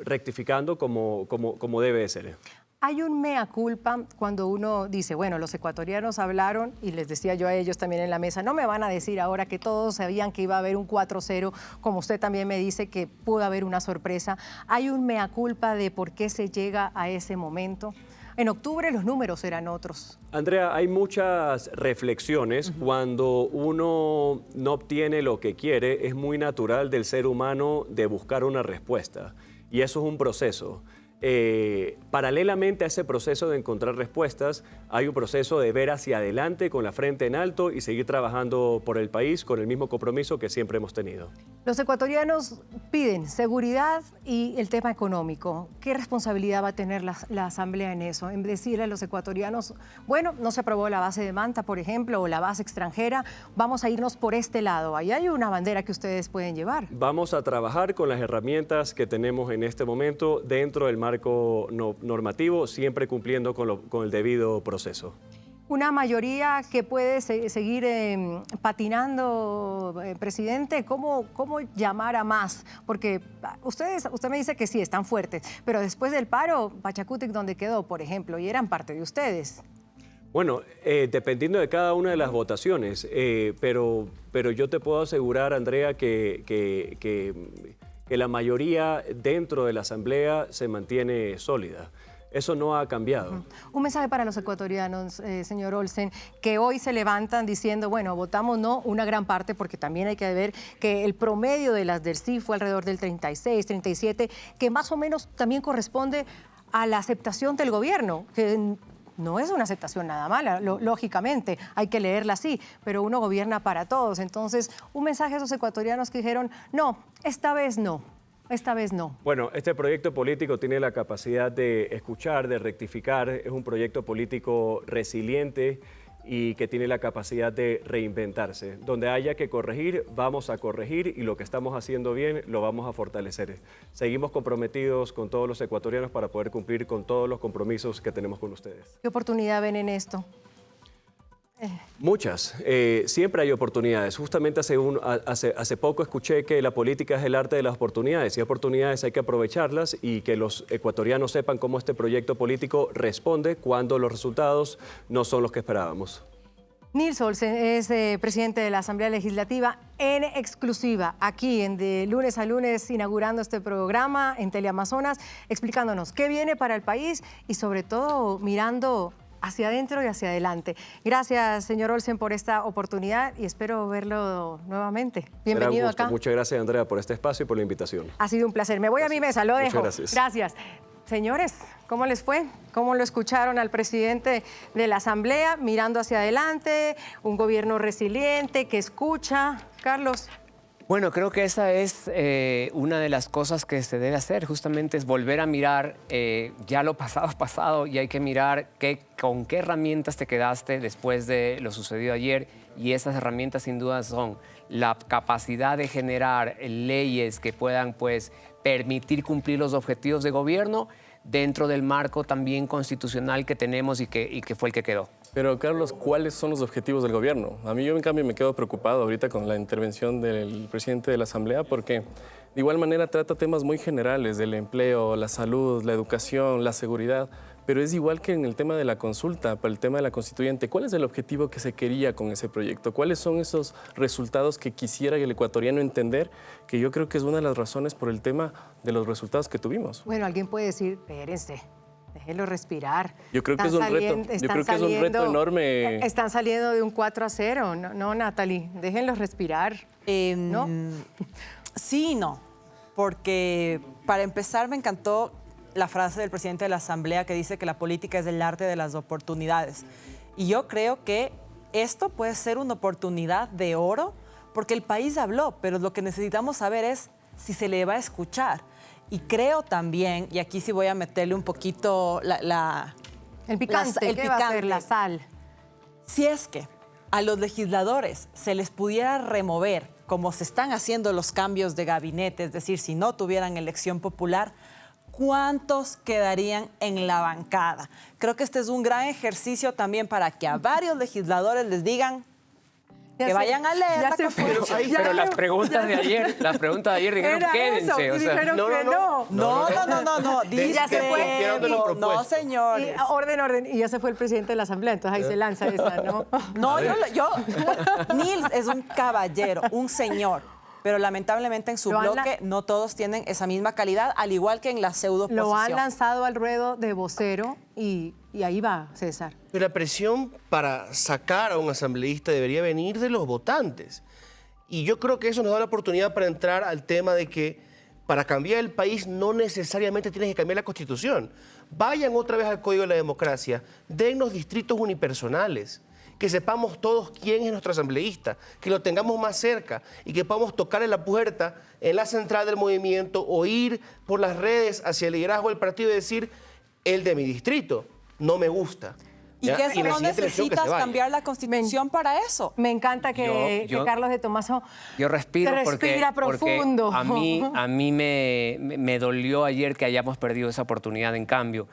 rectificando como debe de ser. Hay un mea culpa cuando uno dice, bueno, los ecuatorianos hablaron, y les decía yo a ellos también en la mesa, no me van a decir ahora que todos sabían que iba a haber un 4-0, como usted también me dice que pudo haber una sorpresa. Hay un mea culpa de por qué se llega a ese momento. En octubre los números eran otros. Andrea, hay muchas reflexiones. Cuando uno no obtiene lo que quiere, es muy natural del ser humano de buscar una respuesta. Y eso es un proceso. Paralelamente a ese proceso de encontrar respuestas, hay un proceso de ver hacia adelante con la frente en alto y seguir trabajando por el país con el mismo compromiso que siempre hemos tenido. Los ecuatorianos piden seguridad y el tema económico. ¿Qué responsabilidad va a tener la Asamblea en eso? En decirle a los ecuatorianos, bueno, no se aprobó la base de Manta, por ejemplo, o la base extranjera, vamos a irnos por este lado. Ahí hay una bandera que ustedes pueden llevar. Vamos a trabajar con las herramientas que tenemos en este momento dentro del marco normativo, siempre cumpliendo con el debido proceso. Una mayoría que puede seguir patinando, presidente, ¿cómo llamar a más? Porque usted me dice que sí, están fuertes, pero después del paro, Pachacutic, ¿dónde quedó, por ejemplo? Y eran parte de ustedes. Bueno, dependiendo de cada una de las votaciones, pero yo te puedo asegurar, Andrea, que la mayoría dentro de la Asamblea se mantiene sólida. Eso no ha cambiado. Un mensaje para los ecuatorianos, señor Olsen, que hoy se levantan diciendo, bueno, votamos no, una gran parte, porque también hay que ver que el promedio de las del sí fue alrededor del 36, 37, que más o menos también corresponde a la aceptación del gobierno, que no es una aceptación nada mala, lógicamente, hay que leerla así, pero uno gobierna para todos. Entonces, un mensaje a esos ecuatorianos que dijeron, no, esta vez no. Esta vez no. Bueno, este proyecto político tiene la capacidad de escuchar, de rectificar. Es un proyecto político resiliente y que tiene la capacidad de reinventarse. Donde haya que corregir, vamos a corregir y lo que estamos haciendo bien lo vamos a fortalecer. Seguimos comprometidos con todos los ecuatorianos para poder cumplir con todos los compromisos que tenemos con ustedes. ¿Qué oportunidad ven en esto? Muchas. Siempre hay oportunidades. Justamente hace poco escuché que la política es el arte de las oportunidades y oportunidades hay que aprovecharlas y que los ecuatorianos sepan cómo este proyecto político responde cuando los resultados no son los que esperábamos. Nils Olsen es presidente de la Asamblea Legislativa en exclusiva, aquí en De Lunes a Lunes, inaugurando este programa en Teleamazonas, explicándonos qué viene para el país y sobre todo mirando hacia adentro y hacia adelante. Gracias, señor Olsen, por esta oportunidad y espero verlo nuevamente. Bienvenido acá. Muchas gracias, Andrea, por este espacio y por la invitación. Ha sido un placer. Me voy a mi mesa, lo dejo. Muchas gracias. Gracias. Señores, ¿cómo les fue? ¿Cómo lo escucharon al presidente de la Asamblea? Mirando hacia adelante, un gobierno resiliente que escucha. Carlos. Bueno, creo que esa es una de las cosas que se debe hacer, justamente es volver a mirar ya lo pasado y hay que mirar con qué herramientas te quedaste después de lo sucedido ayer y esas herramientas sin duda son la capacidad de generar leyes que puedan pues permitir cumplir los objetivos de gobierno dentro del marco también constitucional que tenemos y que fue el que quedó. Pero, Carlos, ¿cuáles son los objetivos del gobierno? A mí yo, en cambio, me quedo preocupado ahorita con la intervención del presidente de la Asamblea porque, de igual manera, trata temas muy generales del empleo, la salud, la educación, la seguridad, pero es igual que en el tema de la consulta, para el tema de la constituyente. ¿Cuál es el objetivo que se quería con ese proyecto? ¿Cuáles son esos resultados que quisiera el ecuatoriano entender? Que yo creo que es una de las razones por el tema de los resultados que tuvimos. Bueno, alguien puede decir, espérense. Déjenlo respirar. Yo creo que es un reto. Yo creo que es un reto enorme. Están saliendo de un 4-0, ¿no, Natalie? Déjenlos respirar. ¿No? Sí y no. Porque para empezar me encantó la frase del presidente de la Asamblea que dice que la política es el arte de las oportunidades. Y yo creo que esto puede ser una oportunidad de oro porque el país habló, pero lo que necesitamos saber es si se le va a escuchar. Y creo también, y aquí sí voy a meterle un poquito el picante, ¿qué va a hacer? La sal. Si es que a los legisladores se les pudiera remover, como se están haciendo los cambios de gabinete, es decir, si no tuvieran elección popular, ¿cuántos quedarían en la bancada? Creo que este es un gran ejercicio también para que a varios legisladores les digan, Que vayan a leer la Constitución. Pero las preguntas de ayer dijeron quédense. O sea, dijeron no. Ya se fue. No, señores. Orden. Y ya se fue el presidente de la Asamblea, entonces ahí se lanza esa, ¿no? No, Nils es un caballero, un señor. Pero lamentablemente en su bloque no todos tienen esa misma calidad, al igual que en la pseudo-oposición. Lo han lanzado al ruedo de vocero y ahí va, César. Pero la presión para sacar a un asambleísta debería venir de los votantes. Y yo creo que eso nos da la oportunidad para entrar al tema de que para cambiar el país no necesariamente tienes que cambiar la Constitución. Vayan otra vez al Código de la Democracia, dennos distritos unipersonales, que sepamos todos quién es nuestro asambleísta, que lo tengamos más cerca y que podamos tocarle la puerta en la central del movimiento o ir por las redes hacia el liderazgo del partido y decir, el de mi distrito no me gusta. Y que eso no necesitas cambiar la Constitución para eso. Me encanta que Carlos de Tomaso yo respiro respira profundo. Porque a mí me dolió ayer que hayamos perdido esa oportunidad. En cambio,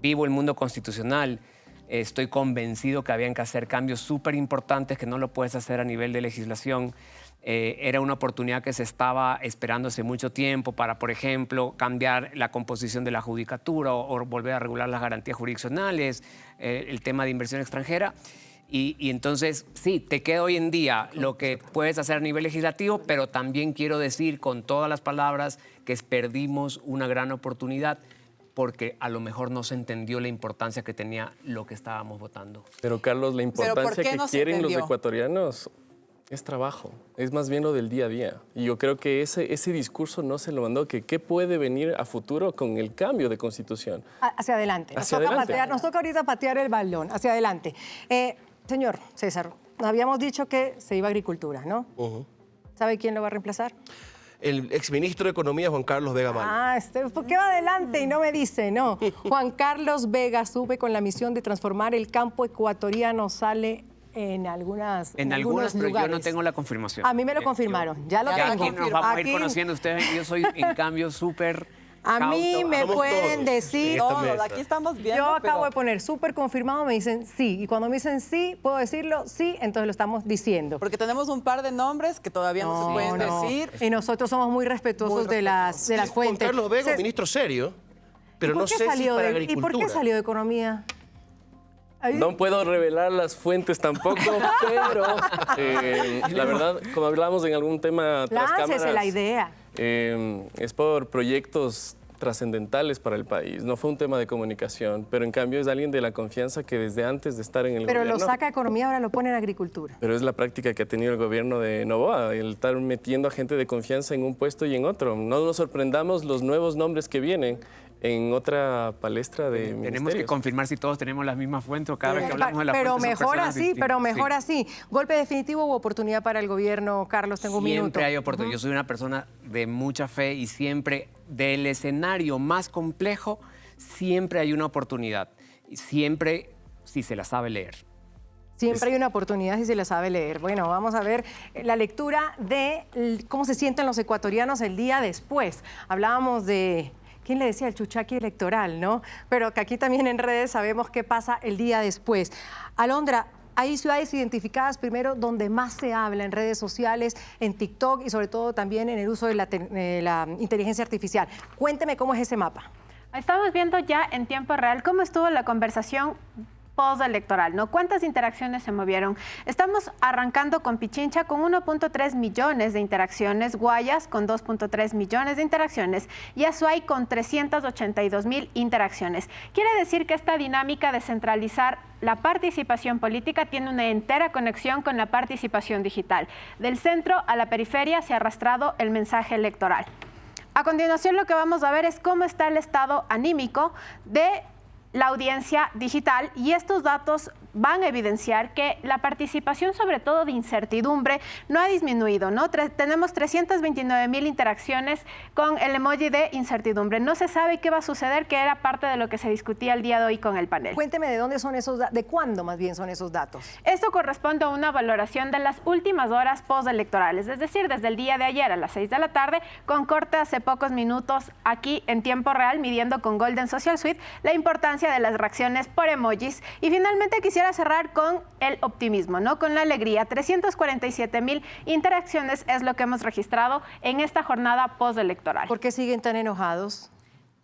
vivo el mundo constitucional. Estoy convencido que habían que hacer cambios súper importantes que no lo puedes hacer a nivel de legislación. Era una oportunidad que se estaba esperando hace mucho tiempo para, por ejemplo, cambiar la composición de la judicatura o volver a regular las garantías jurisdiccionales, el tema de inversión extranjera. Y entonces, sí, te queda hoy en día lo que puedes hacer a nivel legislativo, pero también quiero decir con todas las palabras que perdimos una gran oportunidad porque a lo mejor no se entendió la importancia que tenía lo que estábamos votando. Pero, Carlos, la importancia que quieren los ecuatorianos es trabajo, es más bien lo del día a día. Y yo creo que ese discurso no se lo mandó, que qué puede venir a futuro con el cambio de Constitución. Hacia adelante. Nos toca ahorita patear el balón, hacia adelante. Señor César, habíamos dicho que se iba a agricultura, ¿no? ¿Sabe quién lo va a reemplazar? El exministro de Economía, Juan Carlos Vega Malo. ¿Por qué va adelante y no me dice? No. Juan Carlos Vega sube con la misión de transformar el campo ecuatoriano, sale en algunos pero lugares. Yo no tengo la confirmación. A mí me lo confirmaron, ya lo tengo. Aquí nos vamos a ir conociendo ustedes. Yo soy, en cambio, súper... A mí me pueden decir, aquí estamos viendo. Yo acabo de poner súper confirmado, me dicen sí. Y cuando me dicen sí, puedo decirlo sí, entonces lo estamos diciendo. Porque tenemos un par de nombres que todavía no se pueden decir. Y nosotros somos muy respetuosos de las fuentes. Juan Carlos Vega, un ministro serio, pero no sé si para agricultura. ¿Y por qué salió de Economía? No puedo revelar las fuentes tampoco, pero la verdad, como hablamos en algún tema tras cámaras, la idea. Es por proyectos trascendentales para el país. No fue un tema de comunicación, pero en cambio es alguien de la confianza que desde antes de estar en el gobierno... Pero lo saca Economía, ahora lo pone en Agricultura. Pero es la práctica que ha tenido el gobierno de Noboa, el estar metiendo a gente de confianza en un puesto y en otro. No nos sorprendamos los nuevos nombres que vienen en otra palestra de Tenemos ministerios. que confirmar si todos tenemos las mismas fuentes o cada vez que hablamos de las pero fuentes mejor así, pero mejor así. Golpe definitivo u oportunidad para el gobierno, Carlos, tengo un minuto. Siempre hay oportunidad. Yo soy una persona de mucha fe y siempre del escenario más complejo, siempre hay una oportunidad. Y siempre si se la sabe leer. Siempre hay una oportunidad si se la sabe leer. Bueno, vamos a ver la lectura de cómo se sienten los ecuatorianos el día después. Hablábamos de... ¿Quién le decía? El chuchaqui electoral, ¿no? Pero que aquí también en redes sabemos qué pasa el día después. Alondra, hay ciudades identificadas primero donde más se habla en redes sociales, en TikTok y sobre todo también en el uso de la inteligencia artificial. Cuénteme cómo es ese mapa. Estamos viendo ya en tiempo real cómo estuvo la conversación postelectoral, ¿no? ¿Cuántas interacciones se movieron? Estamos arrancando con Pichincha con 1.3 millones de interacciones, Guayas con 2.3 millones de interacciones y Azuay con 382,000 interacciones. Quiere decir que esta dinámica de centralizar la participación política tiene una entera conexión con la participación digital. Del centro a la periferia se ha arrastrado el mensaje electoral. A continuación lo que vamos a ver es cómo está el estado anímico de la audiencia digital y estos datos van a evidenciar que la participación, sobre todo de incertidumbre, no ha disminuido, ¿no? Tenemos 329,000 interacciones con el emoji de incertidumbre. No se sabe qué va a suceder, que era parte de lo que se discutía el día de hoy con el panel. Cuénteme de dónde son esos datos, de cuándo más bien son esos datos. Esto corresponde a una valoración de las últimas horas postelectorales, es decir, desde el día de ayer a las 6 de la tarde, con corte hace pocos minutos aquí en tiempo real, midiendo con Golden Social Suite la importancia importancia de las reacciones por emojis. Y finalmente quisiera cerrar con el optimismo, ¿no? Con la alegría. 347,000 interacciones es lo que hemos registrado en esta jornada postelectoral. ¿Por qué siguen tan enojados?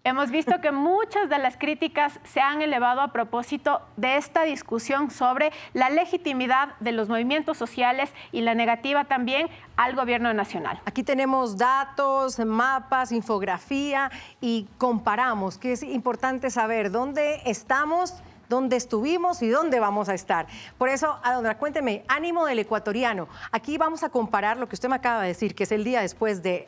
Hemos visto que muchas de las críticas se han elevado a propósito de esta discusión sobre la legitimidad de los movimientos sociales y la negativa también al gobierno nacional. Aquí tenemos datos, mapas, infografía y comparamos, que es importante saber dónde estamos, dónde estuvimos y dónde vamos a estar. Por eso, Alondra, cuénteme, ánimo del ecuatoriano. Aquí vamos a comparar lo que usted me acaba de decir, que es el día después de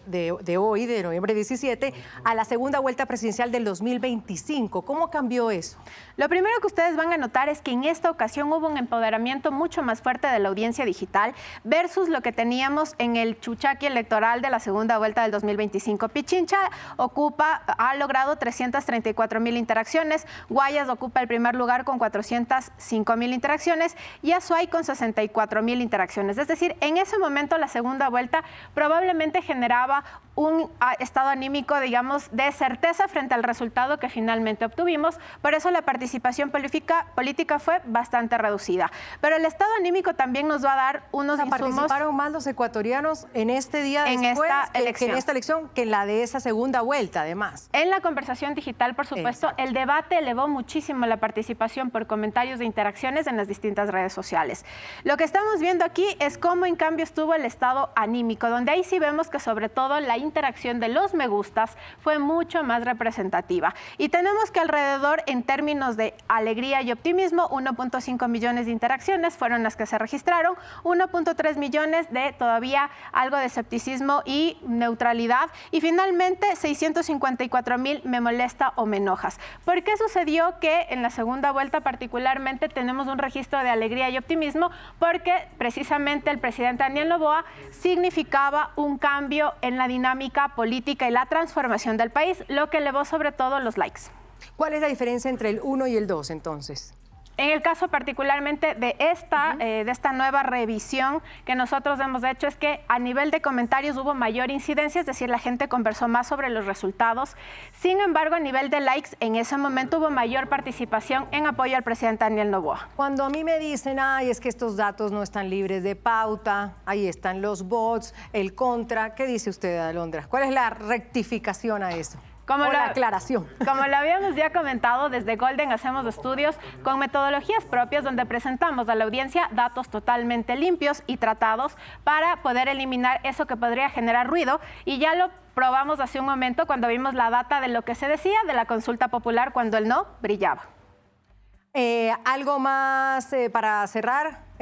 hoy, de noviembre 17, a la segunda vuelta presidencial del 2025. ¿Cómo cambió eso? Lo primero que ustedes van a notar es que en esta ocasión hubo un empoderamiento mucho más fuerte de la audiencia digital versus lo que teníamos en el chuchaqui electoral de la segunda vuelta del 2025. Pichincha ha logrado 334,000 interacciones, Guayas ocupa el primer lugar con 405,000 interacciones y Azuay con 64,000 interacciones. Es decir, en ese momento la segunda vuelta probablemente generaba un estado anímico, digamos, de certeza frente al resultado que finalmente obtuvimos. Por eso la participación política fue bastante reducida. Pero el estado anímico también nos va a dar unos insumos. ¿Participaron más los ecuatorianos en este día en después esta en esta elección que en la de esa segunda vuelta, además? En la conversación digital, por supuesto, exacto, el debate elevó muchísimo la participación por comentarios de interacciones en las distintas redes sociales. Lo que estamos viendo aquí es cómo en cambio estuvo el estado anímico, donde ahí sí vemos que sobre todo la interacción de los me gustas fue mucho más representativa. Y tenemos que alrededor, en términos de alegría y optimismo, 1.5 millones de interacciones fueron las que se registraron, 1.3 millones de todavía algo de escepticismo y neutralidad, y finalmente 654,000 me molesta o me enojas. ¿Por qué sucedió que en la segunda vuelta particularmente tenemos un registro de alegría y optimismo? Porque precisamente el presidente Daniel Noboa significaba un cambio en la dinámica política y la transformación del país, lo que elevó sobre todo los likes. ¿Cuál es la diferencia entre el 1 y el 2 entonces? En el caso particularmente de esta nueva revisión que nosotros hemos hecho es que a nivel de comentarios hubo mayor incidencia, es decir, la gente conversó más sobre los resultados. Sin embargo, a nivel de likes, en ese momento hubo mayor participación en apoyo al presidente Daniel Noboa. Cuando a mí me dicen, ay, es que estos datos no están libres de pauta, ahí están los bots, el contra, ¿qué dice usted, Alondra? ¿Cuál es la rectificación a eso? La aclaración. Como lo habíamos ya comentado, desde Golden hacemos estudios con metodologías propias donde presentamos a la audiencia datos totalmente limpios y tratados para poder eliminar eso que podría generar ruido, y ya lo probamos hace un momento cuando vimos la data de lo que se decía de la consulta popular cuando el no brillaba. ¿Algo más para cerrar,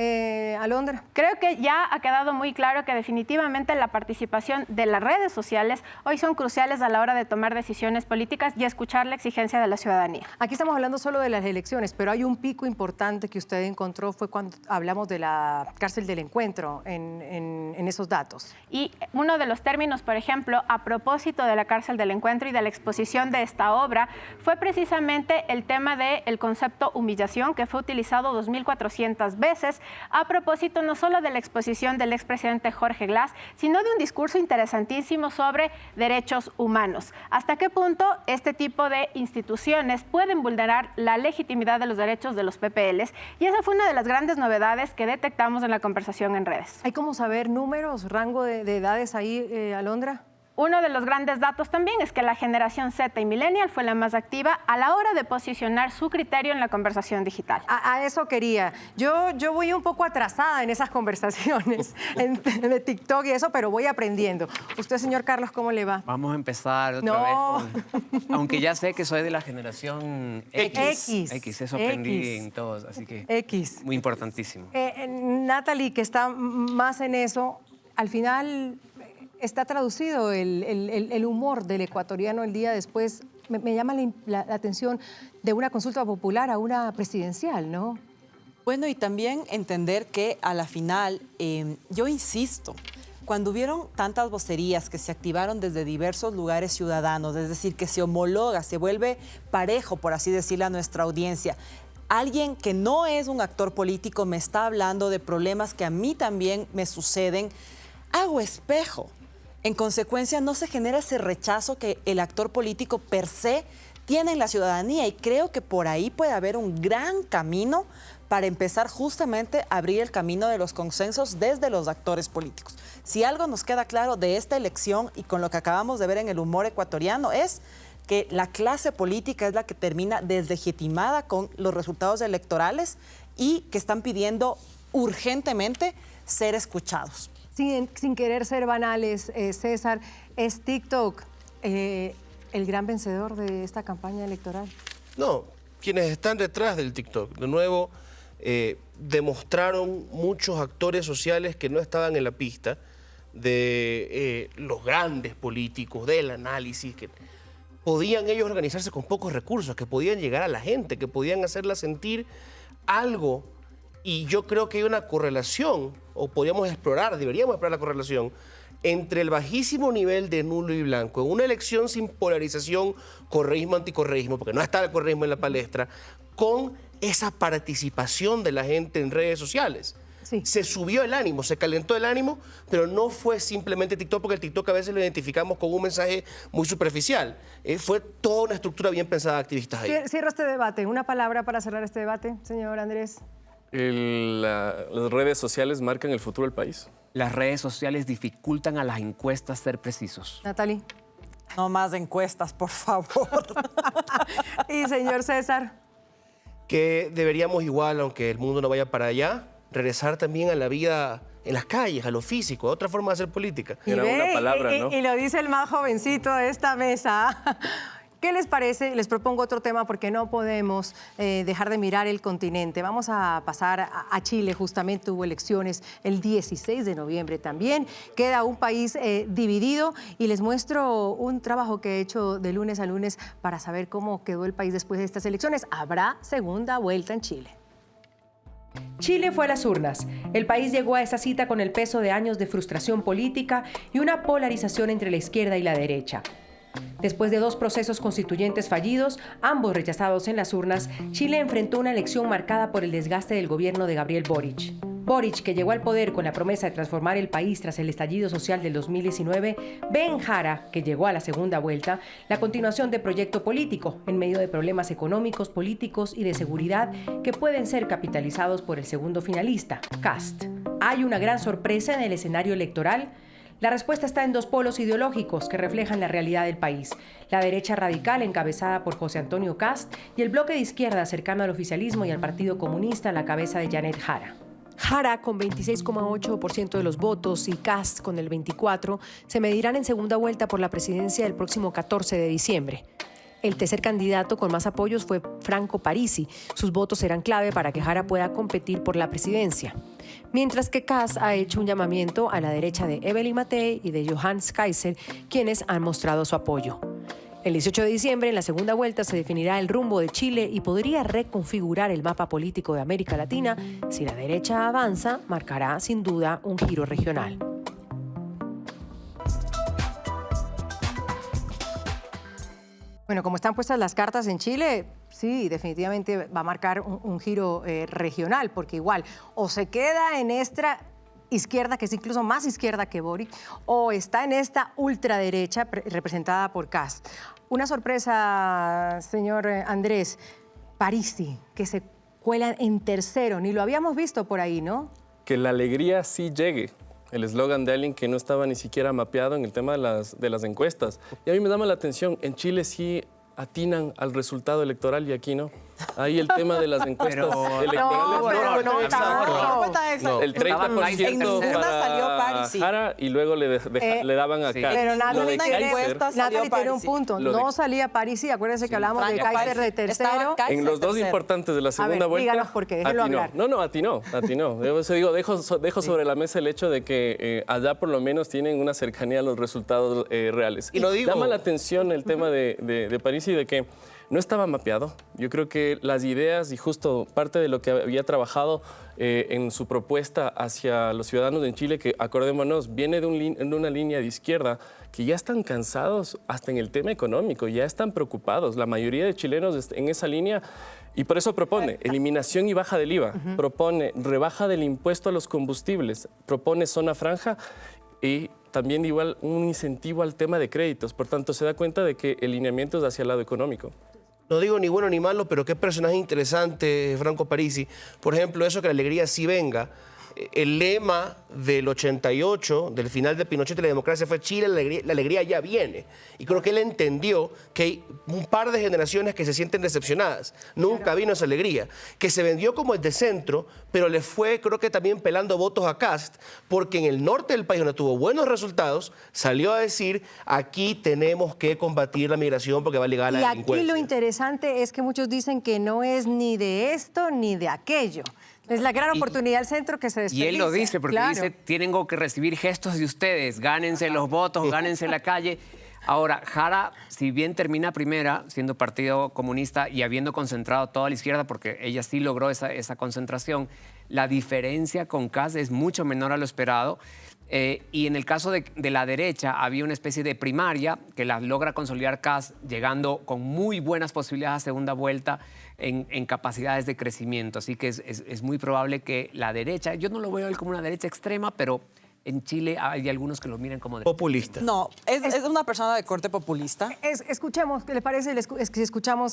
Alondra? Creo que ya ha quedado muy claro que definitivamente la participación de las redes sociales hoy son cruciales a la hora de tomar decisiones políticas y escuchar la exigencia de la ciudadanía. Aquí estamos hablando solo de las elecciones, pero hay un pico importante que usted encontró, fue cuando hablamos de la cárcel del encuentro en esos datos. Y uno de los términos, por ejemplo, a propósito de la cárcel del encuentro y de la exposición de esta obra, fue precisamente el tema del concepto humillación, que fue utilizado 2.400 veces, a propósito no solo de la exposición del expresidente Jorge Glass, sino de un discurso interesantísimo sobre derechos humanos. ¿Hasta qué punto este tipo de instituciones pueden vulnerar la legitimidad de los derechos de los PPLs? Y esa fue una de las grandes novedades que detectamos en la conversación en redes. ¿Hay cómo saber números, rango de edades ahí, Alondra? Uno de los grandes datos también es que la generación Z y Millennial fue la más activa a la hora de posicionar su criterio en la conversación digital. A eso quería. Yo voy un poco atrasada en esas conversaciones de TikTok y eso, pero voy aprendiendo. Usted, señor Carlos, ¿cómo le va? Vamos a empezar otra vez. Aunque ya sé que soy de la generación X. Eso aprendí en todos, así que muy importantísimo. Natalie, que está más en eso, al final está traducido el humor del ecuatoriano el día después. Me llama la atención de una consulta popular a una presidencial, ¿no? Bueno, y también entender que a la final, yo insisto, cuando hubieron tantas vocerías que se activaron desde diversos lugares ciudadanos, es decir, que se homologa, se vuelve parejo, por así decirlo, a nuestra audiencia, alguien que no es un actor político me está hablando de problemas que a mí también me suceden, hago espejo. En consecuencia, no se genera ese rechazo que el actor político per se tienen la ciudadanía y creo que por ahí puede haber un gran camino para empezar justamente a abrir el camino de los consensos desde los actores políticos. Si algo nos queda claro de esta elección y con lo que acabamos de ver en el humor ecuatoriano es que la clase política es la que termina deslegitimada con los resultados electorales y que están pidiendo urgentemente ser escuchados. Sin querer ser banales, César, ¿es TikTok el gran vencedor de esta campaña electoral? No, quienes están detrás del TikTok, de nuevo, demostraron muchos actores sociales que no estaban en la pista de los grandes políticos, del análisis, que podían ellos organizarse con pocos recursos, que podían llegar a la gente, que podían hacerla sentir algo. Y yo creo que hay una correlación, o podríamos explorar, deberíamos explorar la correlación entre el bajísimo nivel de nulo y blanco en una elección sin polarización, correísmo-anticorreísmo, porque no está el correísmo en la palestra, con esa participación de la gente en redes sociales. Sí. Se subió el ánimo, se calentó el ánimo, pero no fue simplemente TikTok, porque el TikTok a veces lo identificamos con un mensaje muy superficial. Fue toda una estructura bien pensada de activistas ahí. Cierro este debate. Una palabra para cerrar este debate, señor Andrés. Las redes sociales marcan el futuro del país. Las redes sociales dificultan a las encuestas ser precisos. Natalie. No más encuestas, por favor. Y señor César. Que deberíamos igual, aunque el mundo no vaya para allá, regresar también a la vida en las calles, a lo físico, a otra forma de hacer política. Era una palabra, ¿no? Y lo dice el más jovencito de esta mesa. ¿Qué les parece? Les propongo otro tema porque no podemos dejar de mirar el continente. Vamos a pasar a Chile, justamente hubo elecciones el 16 de noviembre también. Queda un país dividido y les muestro un trabajo que he hecho de lunes a lunes para saber cómo quedó el país después de estas elecciones. Habrá segunda vuelta en Chile. Chile fue a las urnas. El país llegó a esa cita con el peso de años de frustración política y una polarización entre la izquierda y la derecha. Después de 2 procesos constituyentes fallidos, ambos rechazados en las urnas, Chile enfrentó una elección marcada por el desgaste del gobierno de Gabriel Boric. Boric, que llegó al poder con la promesa de transformar el país tras el estallido social del 2019, ve en Jara, que llegó a la segunda vuelta, la continuación de proyecto político en medio de problemas económicos, políticos y de seguridad que pueden ser capitalizados por el segundo finalista, Kast. ¿Hay una gran sorpresa en el escenario electoral? La respuesta está en 2 polos ideológicos que reflejan la realidad del país. La derecha radical, encabezada por José Antonio Kast, y el bloque de izquierda cercano al oficialismo y al Partido Comunista a la cabeza de Janet Jara. Jara, con 26,8% de los votos, y Kast, con el 24%, se medirán en segunda vuelta por la presidencia el próximo 14 de diciembre. El tercer candidato con más apoyos fue Franco Parisi. Sus votos serán clave para que Jara pueda competir por la presidencia. Mientras que Kast ha hecho un llamamiento a la derecha de Evelyn Matei y de Johannes Kaiser, quienes han mostrado su apoyo. El 18 de diciembre, en la segunda vuelta, se definirá el rumbo de Chile y podría reconfigurar el mapa político de América Latina. Si la derecha avanza, marcará sin duda un giro regional. Bueno, como están puestas las cartas en Chile, sí, definitivamente va a marcar un giro regional, porque igual o se queda en esta izquierda, que es incluso más izquierda que Boric, o está en esta ultraderecha representada por Kast. Una sorpresa, señor Andrés, Parisi, que se cuela en tercero, ni lo habíamos visto por ahí, ¿no? Que la alegría sí llegue. El eslogan de alguien que no estaba ni siquiera mapeado en el tema de las encuestas. Y a mí me llama la atención, en Chile sí atinan al resultado electoral y aquí no. Ahí el tema de las encuestas electorales. No, el 30% para Jara y luego le daban a Kast. Pero Natalie tiene un punto. No salía Parisi, acuérdense que hablamos de Kaiser de tercero. En los 2 importantes de la segunda vuelta. Díganos por qué, déjenlo hablar. No, atinó. Yo dejo sobre la mesa el hecho de que allá por lo menos tienen una cercanía a los resultados reales. Y llama la atención el tema de Parisi, de que no estaba mapeado. Yo creo que las ideas y justo parte de lo que había trabajado en su propuesta hacia los ciudadanos en Chile, que acordémonos, viene de una línea de izquierda que ya están cansados hasta en el tema económico, ya están preocupados. La mayoría de chilenos en esa línea, y por eso propone eliminación y baja del IVA, propone rebaja del impuesto a los combustibles, propone zona franja y también igual un incentivo al tema de créditos. Por tanto, se da cuenta de que el lineamiento es hacia el lado económico. No digo ni bueno ni malo, pero qué personaje interesante, Franco Parisi. Por ejemplo, eso que la alegría sí venga. El lema del 88, del final de Pinochet y la democracia, fue Chile, la alegría ya viene. Y creo que él entendió que hay un par de generaciones que se sienten decepcionadas. Nunca vino esa alegría. Que se vendió como el de centro, pero le fue, creo que también pelando votos a Kast, porque en el norte del país, donde tuvo buenos resultados, salió a decir, aquí tenemos que combatir la migración porque va a ligar a la delincuencia. Y aquí lo interesante es que muchos dicen que no es ni de esto ni de aquello. Es la gran oportunidad del centro que se desperdicia. Y él lo dice, porque dice, tienen que recibir gestos de ustedes, gánense los votos, gánense la calle. Ahora, Jara, si bien termina primera, siendo Partido Comunista y habiendo concentrado toda la izquierda, porque ella sí logró esa concentración, la diferencia con Kast es mucho menor a lo esperado. Y en el caso de la derecha, había una especie de primaria que la logra consolidar Kast, llegando con muy buenas posibilidades a segunda vuelta en capacidades de crecimiento. Así que es muy probable que la derecha, yo no lo veo como una derecha extrema, pero en Chile hay algunos que lo miran como populista. No, es una persona de corte populista. Escuchemos, ¿qué le parece si escuchamos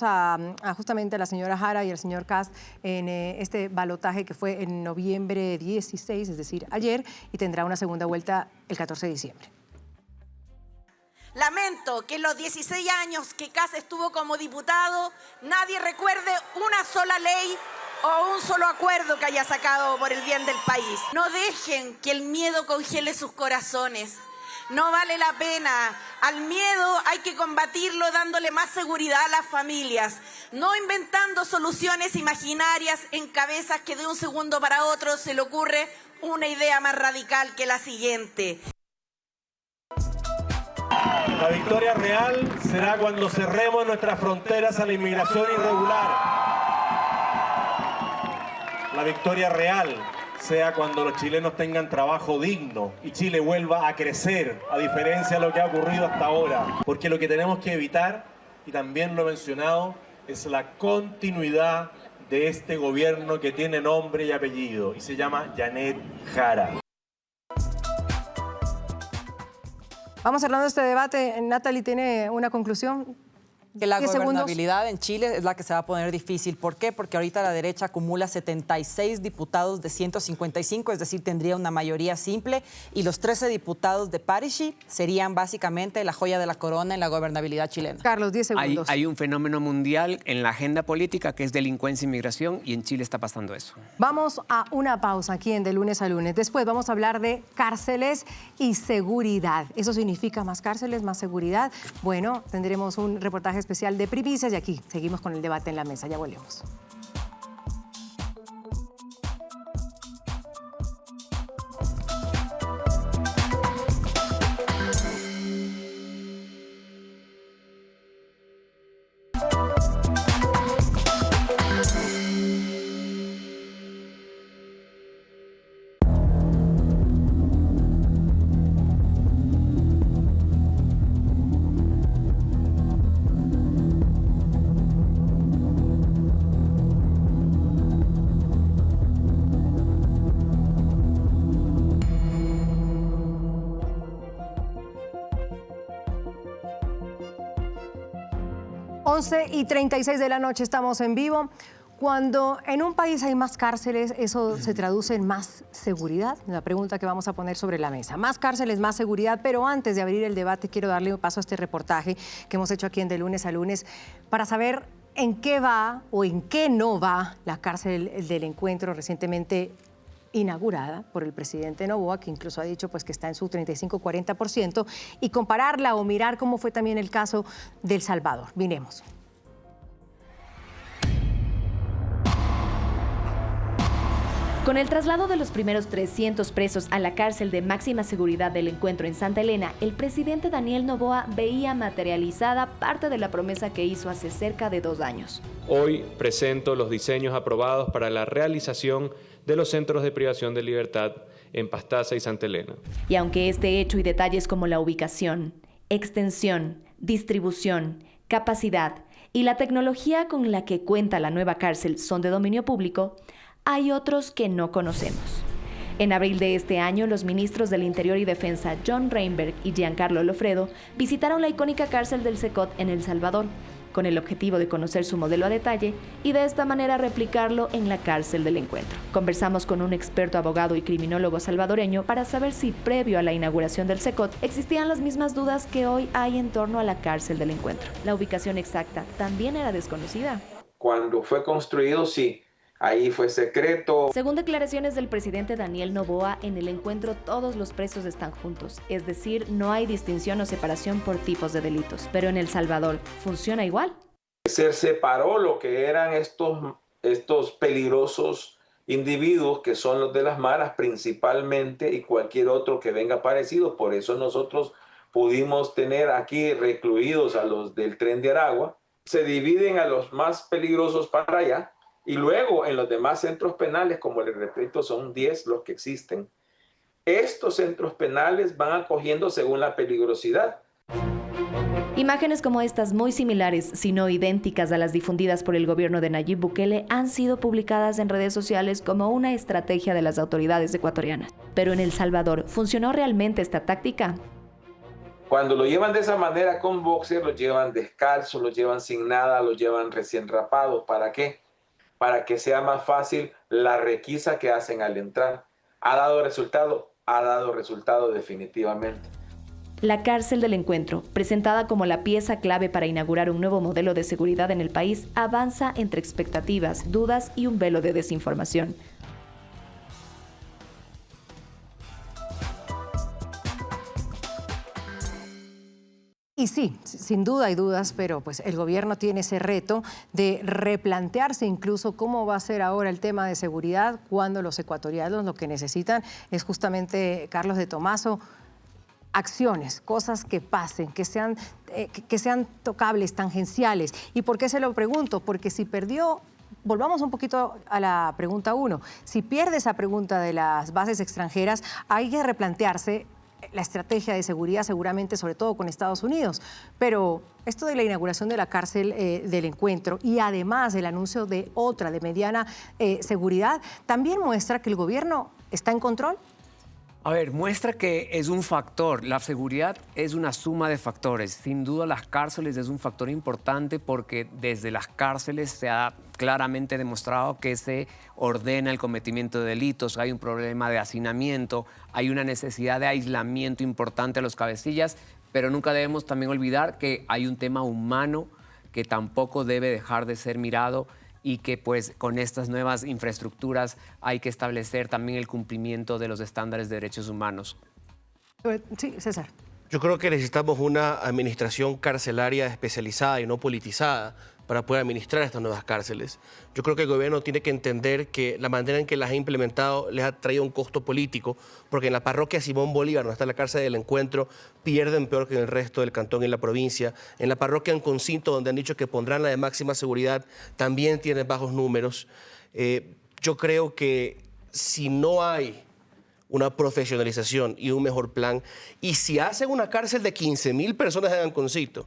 justamente a la señora Jara y al señor Kast en este balotaje que fue en noviembre 16, es decir, ayer, y tendrá una segunda vuelta el 14 de diciembre? Lamento que en los 16 años que Kast estuvo como diputado, nadie recuerde una sola ley o un solo acuerdo que haya sacado por el bien del país. No dejen que el miedo congele sus corazones. No vale la pena. Al miedo hay que combatirlo dándole más seguridad a las familias, no inventando soluciones imaginarias en cabezas que de un segundo para otro se le ocurre una idea más radical que la siguiente. La victoria real será cuando cerremos nuestras fronteras a la inmigración irregular. La victoria real sea cuando los chilenos tengan trabajo digno y Chile vuelva a crecer, a diferencia de lo que ha ocurrido hasta ahora. Porque lo que tenemos que evitar, y también lo he mencionado, es la continuidad de este gobierno que tiene nombre y apellido y se llama Janet Jara. Vamos cerrando este debate. Natalie, ¿tiene una conclusión? Que la gobernabilidad en Chile es la que se va a poner difícil. ¿Por qué? Porque ahorita la derecha acumula 76 diputados de 155, es decir, tendría una mayoría simple, y los 13 diputados de Parisi serían básicamente la joya de la corona en la gobernabilidad chilena. Carlos, 10 segundos. Hay un fenómeno mundial en la agenda política que es delincuencia y migración, y en Chile está pasando eso. Vamos a una pausa aquí en De Lunes a Lunes. Después vamos a hablar de cárceles y seguridad. ¿Eso significa más cárceles, más seguridad? Bueno, tendremos un reportaje especial de Primicias y aquí seguimos con el debate en la mesa. Ya volvemos. Y 36 de la noche estamos en vivo. Cuando en un país hay más cárceles, eso se traduce en más seguridad. La pregunta que vamos a poner sobre la mesa. Más cárceles, más seguridad. Pero antes de abrir el debate, quiero darle un paso a este reportaje que hemos hecho aquí en De Lunes a Lunes para saber en qué va o en qué no va la cárcel del Encuentro recientemente inaugurada por el presidente Noboa, que incluso ha dicho pues, que está en su 35-40%, y compararla o mirar cómo fue también el caso de El Salvador. Miremos. Con el traslado de los primeros 300 presos a la cárcel de máxima seguridad del Encuentro en Santa Elena, el presidente Daniel Noboa veía materializada parte de la promesa que hizo hace cerca de 2 años. Hoy presento los diseños aprobados para la realización de los centros de privación de libertad en Pastaza y Santa Elena. Y aunque este hecho y detalles como la ubicación, extensión, distribución, capacidad y la tecnología con la que cuenta la nueva cárcel son de dominio público, hay otros que no conocemos. En abril de este año, los ministros del Interior y Defensa John Reinberg y Giancarlo Lofredo visitaron la icónica cárcel del Secot en El Salvador, con el objetivo de conocer su modelo a detalle y de esta manera replicarlo en la cárcel del Encuentro. Conversamos con un experto abogado y criminólogo salvadoreño para saber si previo a la inauguración del CECOT existían las mismas dudas que hoy hay en torno a la cárcel del Encuentro. La ubicación exacta también era desconocida. Cuando fue construido, sí. Ahí fue secreto. Según declaraciones del presidente Daniel Noboa, en el Encuentro todos los presos están juntos, es decir, no hay distinción o separación por tipos de delitos. Pero en El Salvador, ¿funciona igual? Se separó lo que eran estos peligrosos individuos que son los de las maras principalmente y cualquier otro que venga parecido. Por eso nosotros pudimos tener aquí recluidos a los del Tren de Aragua. Se dividen a los más peligrosos para allá. Y luego en los demás centros penales, como les repito, son 10 los que existen. Estos centros penales van acogiendo según la peligrosidad. Imágenes como estas, muy similares, si no idénticas a las difundidas por el gobierno de Nayib Bukele, han sido publicadas en redes sociales como una estrategia de las autoridades ecuatorianas. Pero en El Salvador, ¿funcionó realmente esta táctica? Cuando lo llevan de esa manera con boxer, lo llevan descalzo, lo llevan sin nada, lo llevan recién rapados. ¿Para qué? Para que sea más fácil la requisa que hacen al entrar. ¿Ha dado resultado? Ha dado resultado definitivamente. La cárcel del Encuentro, presentada como la pieza clave para inaugurar un nuevo modelo de seguridad en el país, avanza entre expectativas, dudas y un velo de desinformación. Y sí, sin duda hay dudas, pero pues el gobierno tiene ese reto de replantearse incluso cómo va a ser ahora el tema de seguridad cuando los ecuatorianos lo que necesitan es justamente, Carlos de Tomaso, acciones, cosas que pasen, que sean tocables, tangenciales. ¿Y por qué se lo pregunto? Porque si perdió... Volvamos un poquito a la pregunta 1. Si pierde esa pregunta de las bases extranjeras, hay que replantearse la estrategia de seguridad, seguramente, sobre todo con Estados Unidos. Pero esto de la inauguración de la cárcel del Encuentro y además el anuncio de otra de mediana seguridad, también muestra que el gobierno está en control. A ver, muestra que es un factor. La seguridad es una suma de factores. Sin duda, las cárceles es un factor importante porque desde las cárceles se ha claramente demostrado que se ordena el cometimiento de delitos, hay un problema de hacinamiento, hay una necesidad de aislamiento importante a los cabecillas, pero nunca debemos también olvidar que hay un tema humano que tampoco debe dejar de ser mirado y que pues con estas nuevas infraestructuras hay que establecer también el cumplimiento de los estándares de derechos humanos. Sí, César. Yo creo que necesitamos una administración carcelaria especializada y no politizada para poder administrar estas nuevas cárceles. Yo creo que el gobierno tiene que entender que la manera en que las ha implementado les ha traído un costo político, porque en la parroquia Simón Bolívar, donde está la cárcel del Encuentro, pierden peor que en el resto del cantón y la provincia. En la parroquia Anconcinto, donde han dicho que pondrán la de máxima seguridad, también tienen bajos números. Yo creo que si no hay una profesionalización y un mejor plan, y si hacen una cárcel de 15.000 personas en Anconcito,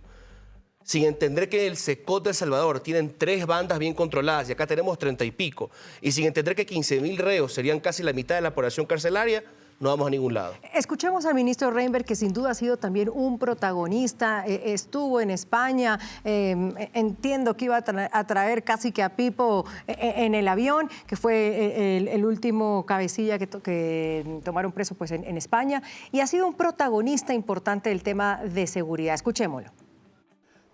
sin entender que el CECOT de El Salvador tienen 3 bandas bien controladas y acá tenemos 30 y pico, y sin entender que 15.000 reos serían casi la mitad de la población carcelaria, no vamos a ningún lado. Escuchemos al ministro Reinberg, que sin duda ha sido también un protagonista, estuvo en España, entiendo que iba a traer casi que a Pipo en el avión, que fue el último cabecilla que tomaron preso pues, en España, y ha sido un protagonista importante del tema de seguridad. Escuchémoslo.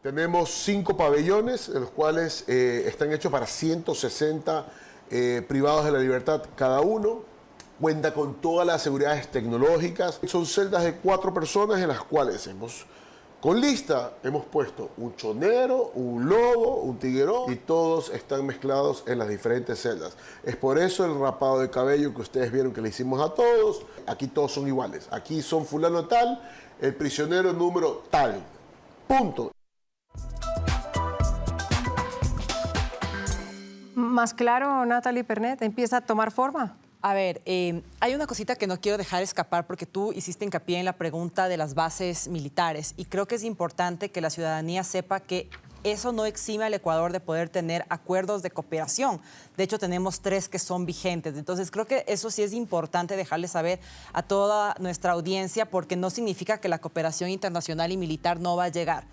Tenemos 5 pabellones, los cuales están hechos para 160 privados de la libertad cada uno. Cuenta con todas las seguridades tecnológicas. Son celdas de 4 personas en las cuales con lista hemos puesto un chonero, un lobo, un tiguerón y todos están mezclados en las diferentes celdas. Es por eso el rapado de cabello que ustedes vieron que le hicimos a todos. Aquí todos son iguales. Aquí son fulano tal, el prisionero número tal. Punto. Más claro, Natalie Pernet, empieza a tomar forma. A ver, hay una cosita que no quiero dejar escapar porque tú hiciste hincapié en la pregunta de las bases militares y creo que es importante que la ciudadanía sepa que eso no exime al Ecuador de poder tener acuerdos de cooperación. De hecho, tenemos 3 que son vigentes. Entonces, creo que eso sí es importante dejarle saber a toda nuestra audiencia porque no significa que la cooperación internacional y militar no va a llegar.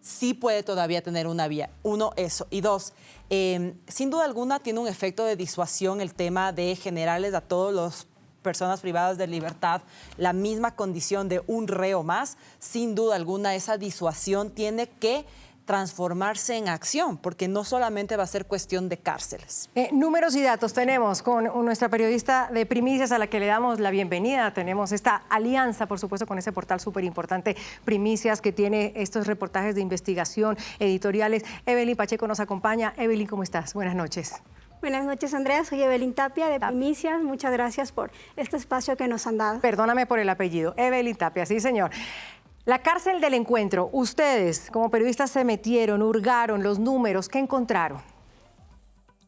sí puede todavía tener una vía. Uno, eso. Y dos, sin duda alguna tiene un efecto de disuasión el tema de generarles a todos los personas privadas de libertad la misma condición de un reo más. Sin duda alguna, esa disuasión tiene que transformarse en acción, porque no solamente va a ser cuestión de cárceles. Números y datos tenemos con nuestra periodista de Primicias, a la que le damos la bienvenida. Tenemos esta alianza, por supuesto, con ese portal súper importante, Primicias, que tiene estos reportajes de investigación, editoriales. Evelyn Pacheco nos acompaña. Evelyn, ¿cómo estás? Buenas noches. Buenas noches, Andrea. Soy Evelyn Tapia, de Primicias. Muchas gracias por este espacio que nos han dado. Perdóname por el apellido. Evelyn Tapia, sí, señor. La cárcel del encuentro. Ustedes, como periodistas, se metieron, hurgaron los números. ¿Qué encontraron?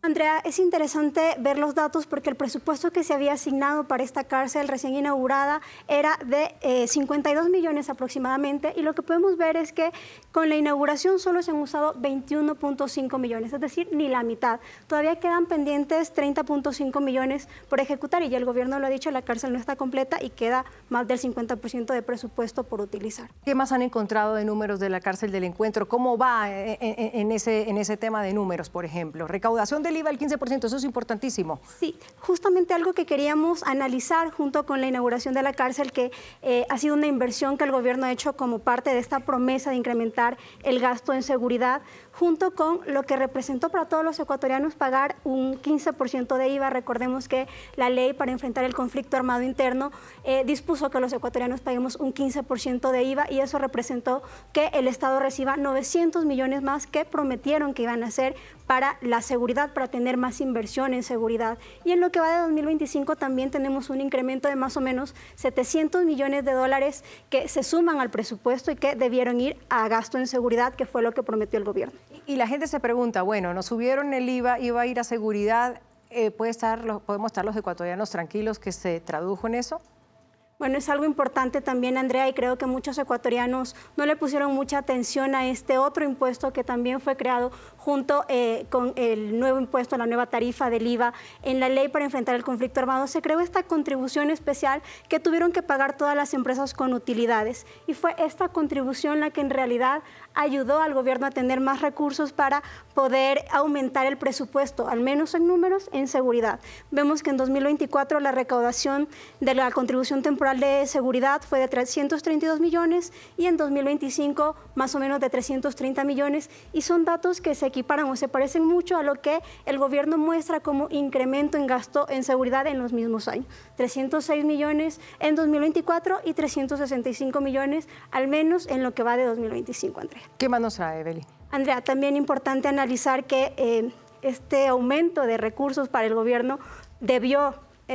Andrea, es interesante ver los datos porque el presupuesto que se había asignado para esta cárcel recién inaugurada era de 52 millones aproximadamente, y lo que podemos ver es que con la inauguración solo se han usado 21.5 millones, es decir, ni la mitad. Todavía quedan pendientes 30.5 millones por ejecutar, y ya el gobierno lo ha dicho, la cárcel no está completa y queda más del 50% de presupuesto por utilizar. ¿Qué más han encontrado de números de la cárcel del encuentro? ¿Cómo va en ese tema de números, por ejemplo? Recaudación del IVA el 15%, eso es importantísimo. Sí, justamente algo que queríamos analizar junto con la inauguración de la cárcel, que ha sido una inversión que el gobierno ha hecho como parte de esta promesa de incrementar el gasto en seguridad, junto con lo que representó para todos los ecuatorianos pagar un 15% de IVA. Recordemos que la ley para enfrentar el conflicto armado interno dispuso que los ecuatorianos paguemos un 15% de IVA, y eso representó que el Estado reciba 900 millones más que prometieron que iban a hacer para la seguridad, para tener más inversión en seguridad. Y en lo que va de 2025 también tenemos un incremento de más o menos 700 millones de dólares que se suman al presupuesto y que debieron ir a gasto en seguridad, que fue lo que prometió el gobierno. Y la gente se pregunta, bueno, nos subieron el IVA, iba a ir a seguridad, ¿podemos estar los ecuatorianos tranquilos que se tradujo en eso? Bueno, es algo importante también, Andrea, y creo que muchos ecuatorianos no le pusieron mucha atención a este otro impuesto que también fue creado junto con el nuevo impuesto, la nueva tarifa del IVA. En la ley para enfrentar el conflicto armado se creó esta contribución especial que tuvieron que pagar todas las empresas con utilidades, y fue esta contribución la que en realidad ayudó al gobierno a tener más recursos para poder aumentar el presupuesto, al menos en números, en seguridad. Vemos que en 2024 la recaudación de la contribución temporal de seguridad fue de 332 millones y en 2025 más o menos de 330 millones, y son datos que se equiparan o se parecen mucho a lo que el gobierno muestra como incremento en gasto en seguridad en los mismos años. 306 millones en 2024 y 365 millones al menos en lo que va de 2025, Andrea. ¿Qué más nos trae, Evelyn? Andrea, también importante analizar que este aumento de recursos para el gobierno debió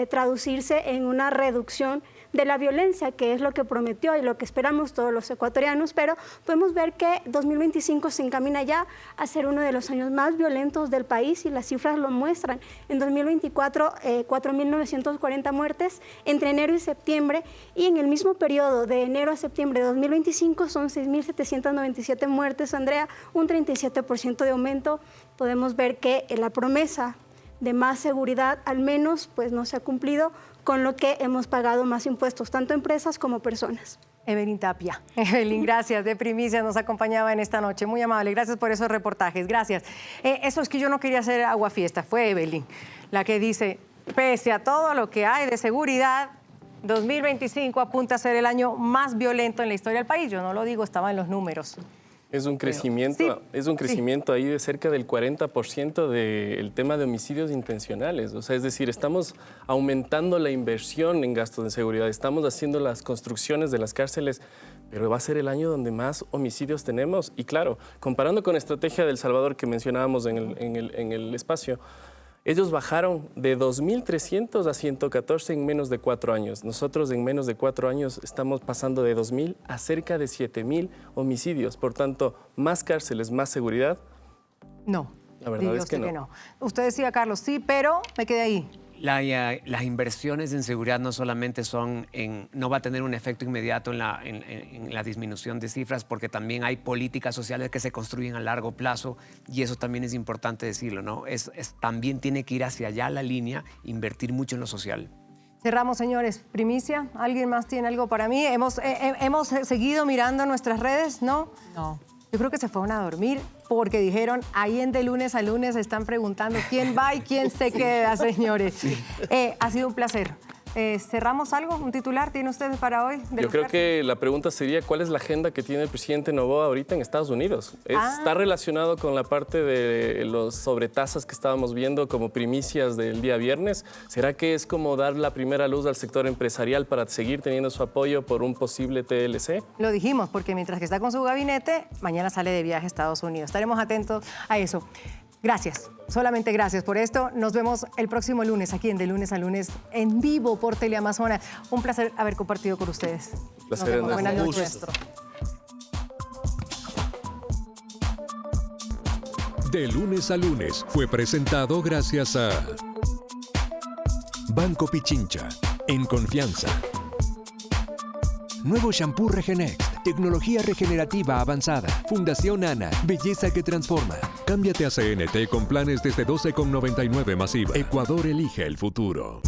traducirse en una reducción de la violencia, que es lo que prometió y lo que esperamos todos los ecuatorianos, pero podemos ver que 2025 se encamina ya a ser uno de los años más violentos del país, y las cifras lo muestran. En 2024, 4.940 muertes entre enero y septiembre, y en el mismo periodo de enero a septiembre de 2025 son 6.797 muertes, Andrea, un 37% de aumento. Podemos ver que la promesa de más seguridad al menos pues no se ha cumplido, con lo que hemos pagado más impuestos, tanto empresas como personas. Evelyn Tapia. Evelyn, gracias, de Primicias nos acompañaba en esta noche. Muy amable, gracias por esos reportajes, gracias. Eso es que yo no quería hacer aguafiesta, fue Evelyn la que dice, pese a todo lo que hay de seguridad, 2025 apunta a ser el año más violento en la historia del país. Yo no lo digo, estaba en los números. Es un crecimiento, ahí de cerca del 40% del tema de homicidios intencionales. O sea, es decir, estamos aumentando la inversión en gastos de seguridad, estamos haciendo las construcciones de las cárceles, pero va a ser el año donde más homicidios tenemos. Y claro, comparando con la estrategia de El Salvador que mencionábamos en el espacio, ellos bajaron de 2.300 a 114 en menos de 4 años. Nosotros en menos de 4 años estamos pasando de 2.000 a cerca de 7.000 homicidios. Por tanto, más cárceles, más seguridad. No, la verdad es que no. Usted decía, Carlos, sí, pero me quedé ahí. Las inversiones en seguridad no solamente no va a tener un efecto inmediato en la disminución de cifras, porque también hay políticas sociales que se construyen a largo plazo, y eso también es importante decirlo, ¿no? También tiene que ir hacia allá la línea, invertir mucho en lo social. Cerramos, señores. Primicia, ¿alguien más tiene algo para mí? ¿Hemos seguido mirando nuestras redes? ¿No? No. Yo creo que se fueron a dormir porque dijeron, ahí en De Lunes a Lunes están preguntando quién va y quién se queda, señores. Ha sido un placer. ¿Cerramos algo? ¿Un titular tiene ustedes para hoy? Yo creo que la pregunta sería, ¿cuál es la agenda que tiene el presidente Noboa ahorita en Estados Unidos? ¿Está relacionado con la parte de los sobretasas que estábamos viendo como primicias del día viernes? ¿Será que es como dar la primera luz al sector empresarial para seguir teniendo su apoyo por un posible TLC? Lo dijimos, porque mientras que está con su gabinete, mañana sale de viaje a Estados Unidos. Estaremos atentos a eso. Gracias, solamente gracias por esto. Nos vemos el próximo lunes aquí en De Lunes a Lunes en vivo por Teleamazona. Un placer haber compartido con ustedes. Un placer. Buenas noches. De Lunes a Lunes fue presentado gracias a Banco Pichincha, en confianza. Nuevo shampoo Regenex, tecnología regenerativa avanzada. Fundación ANA, belleza que transforma. Cámbiate a CNT con planes desde $12,99 masiva. Ecuador elige el futuro.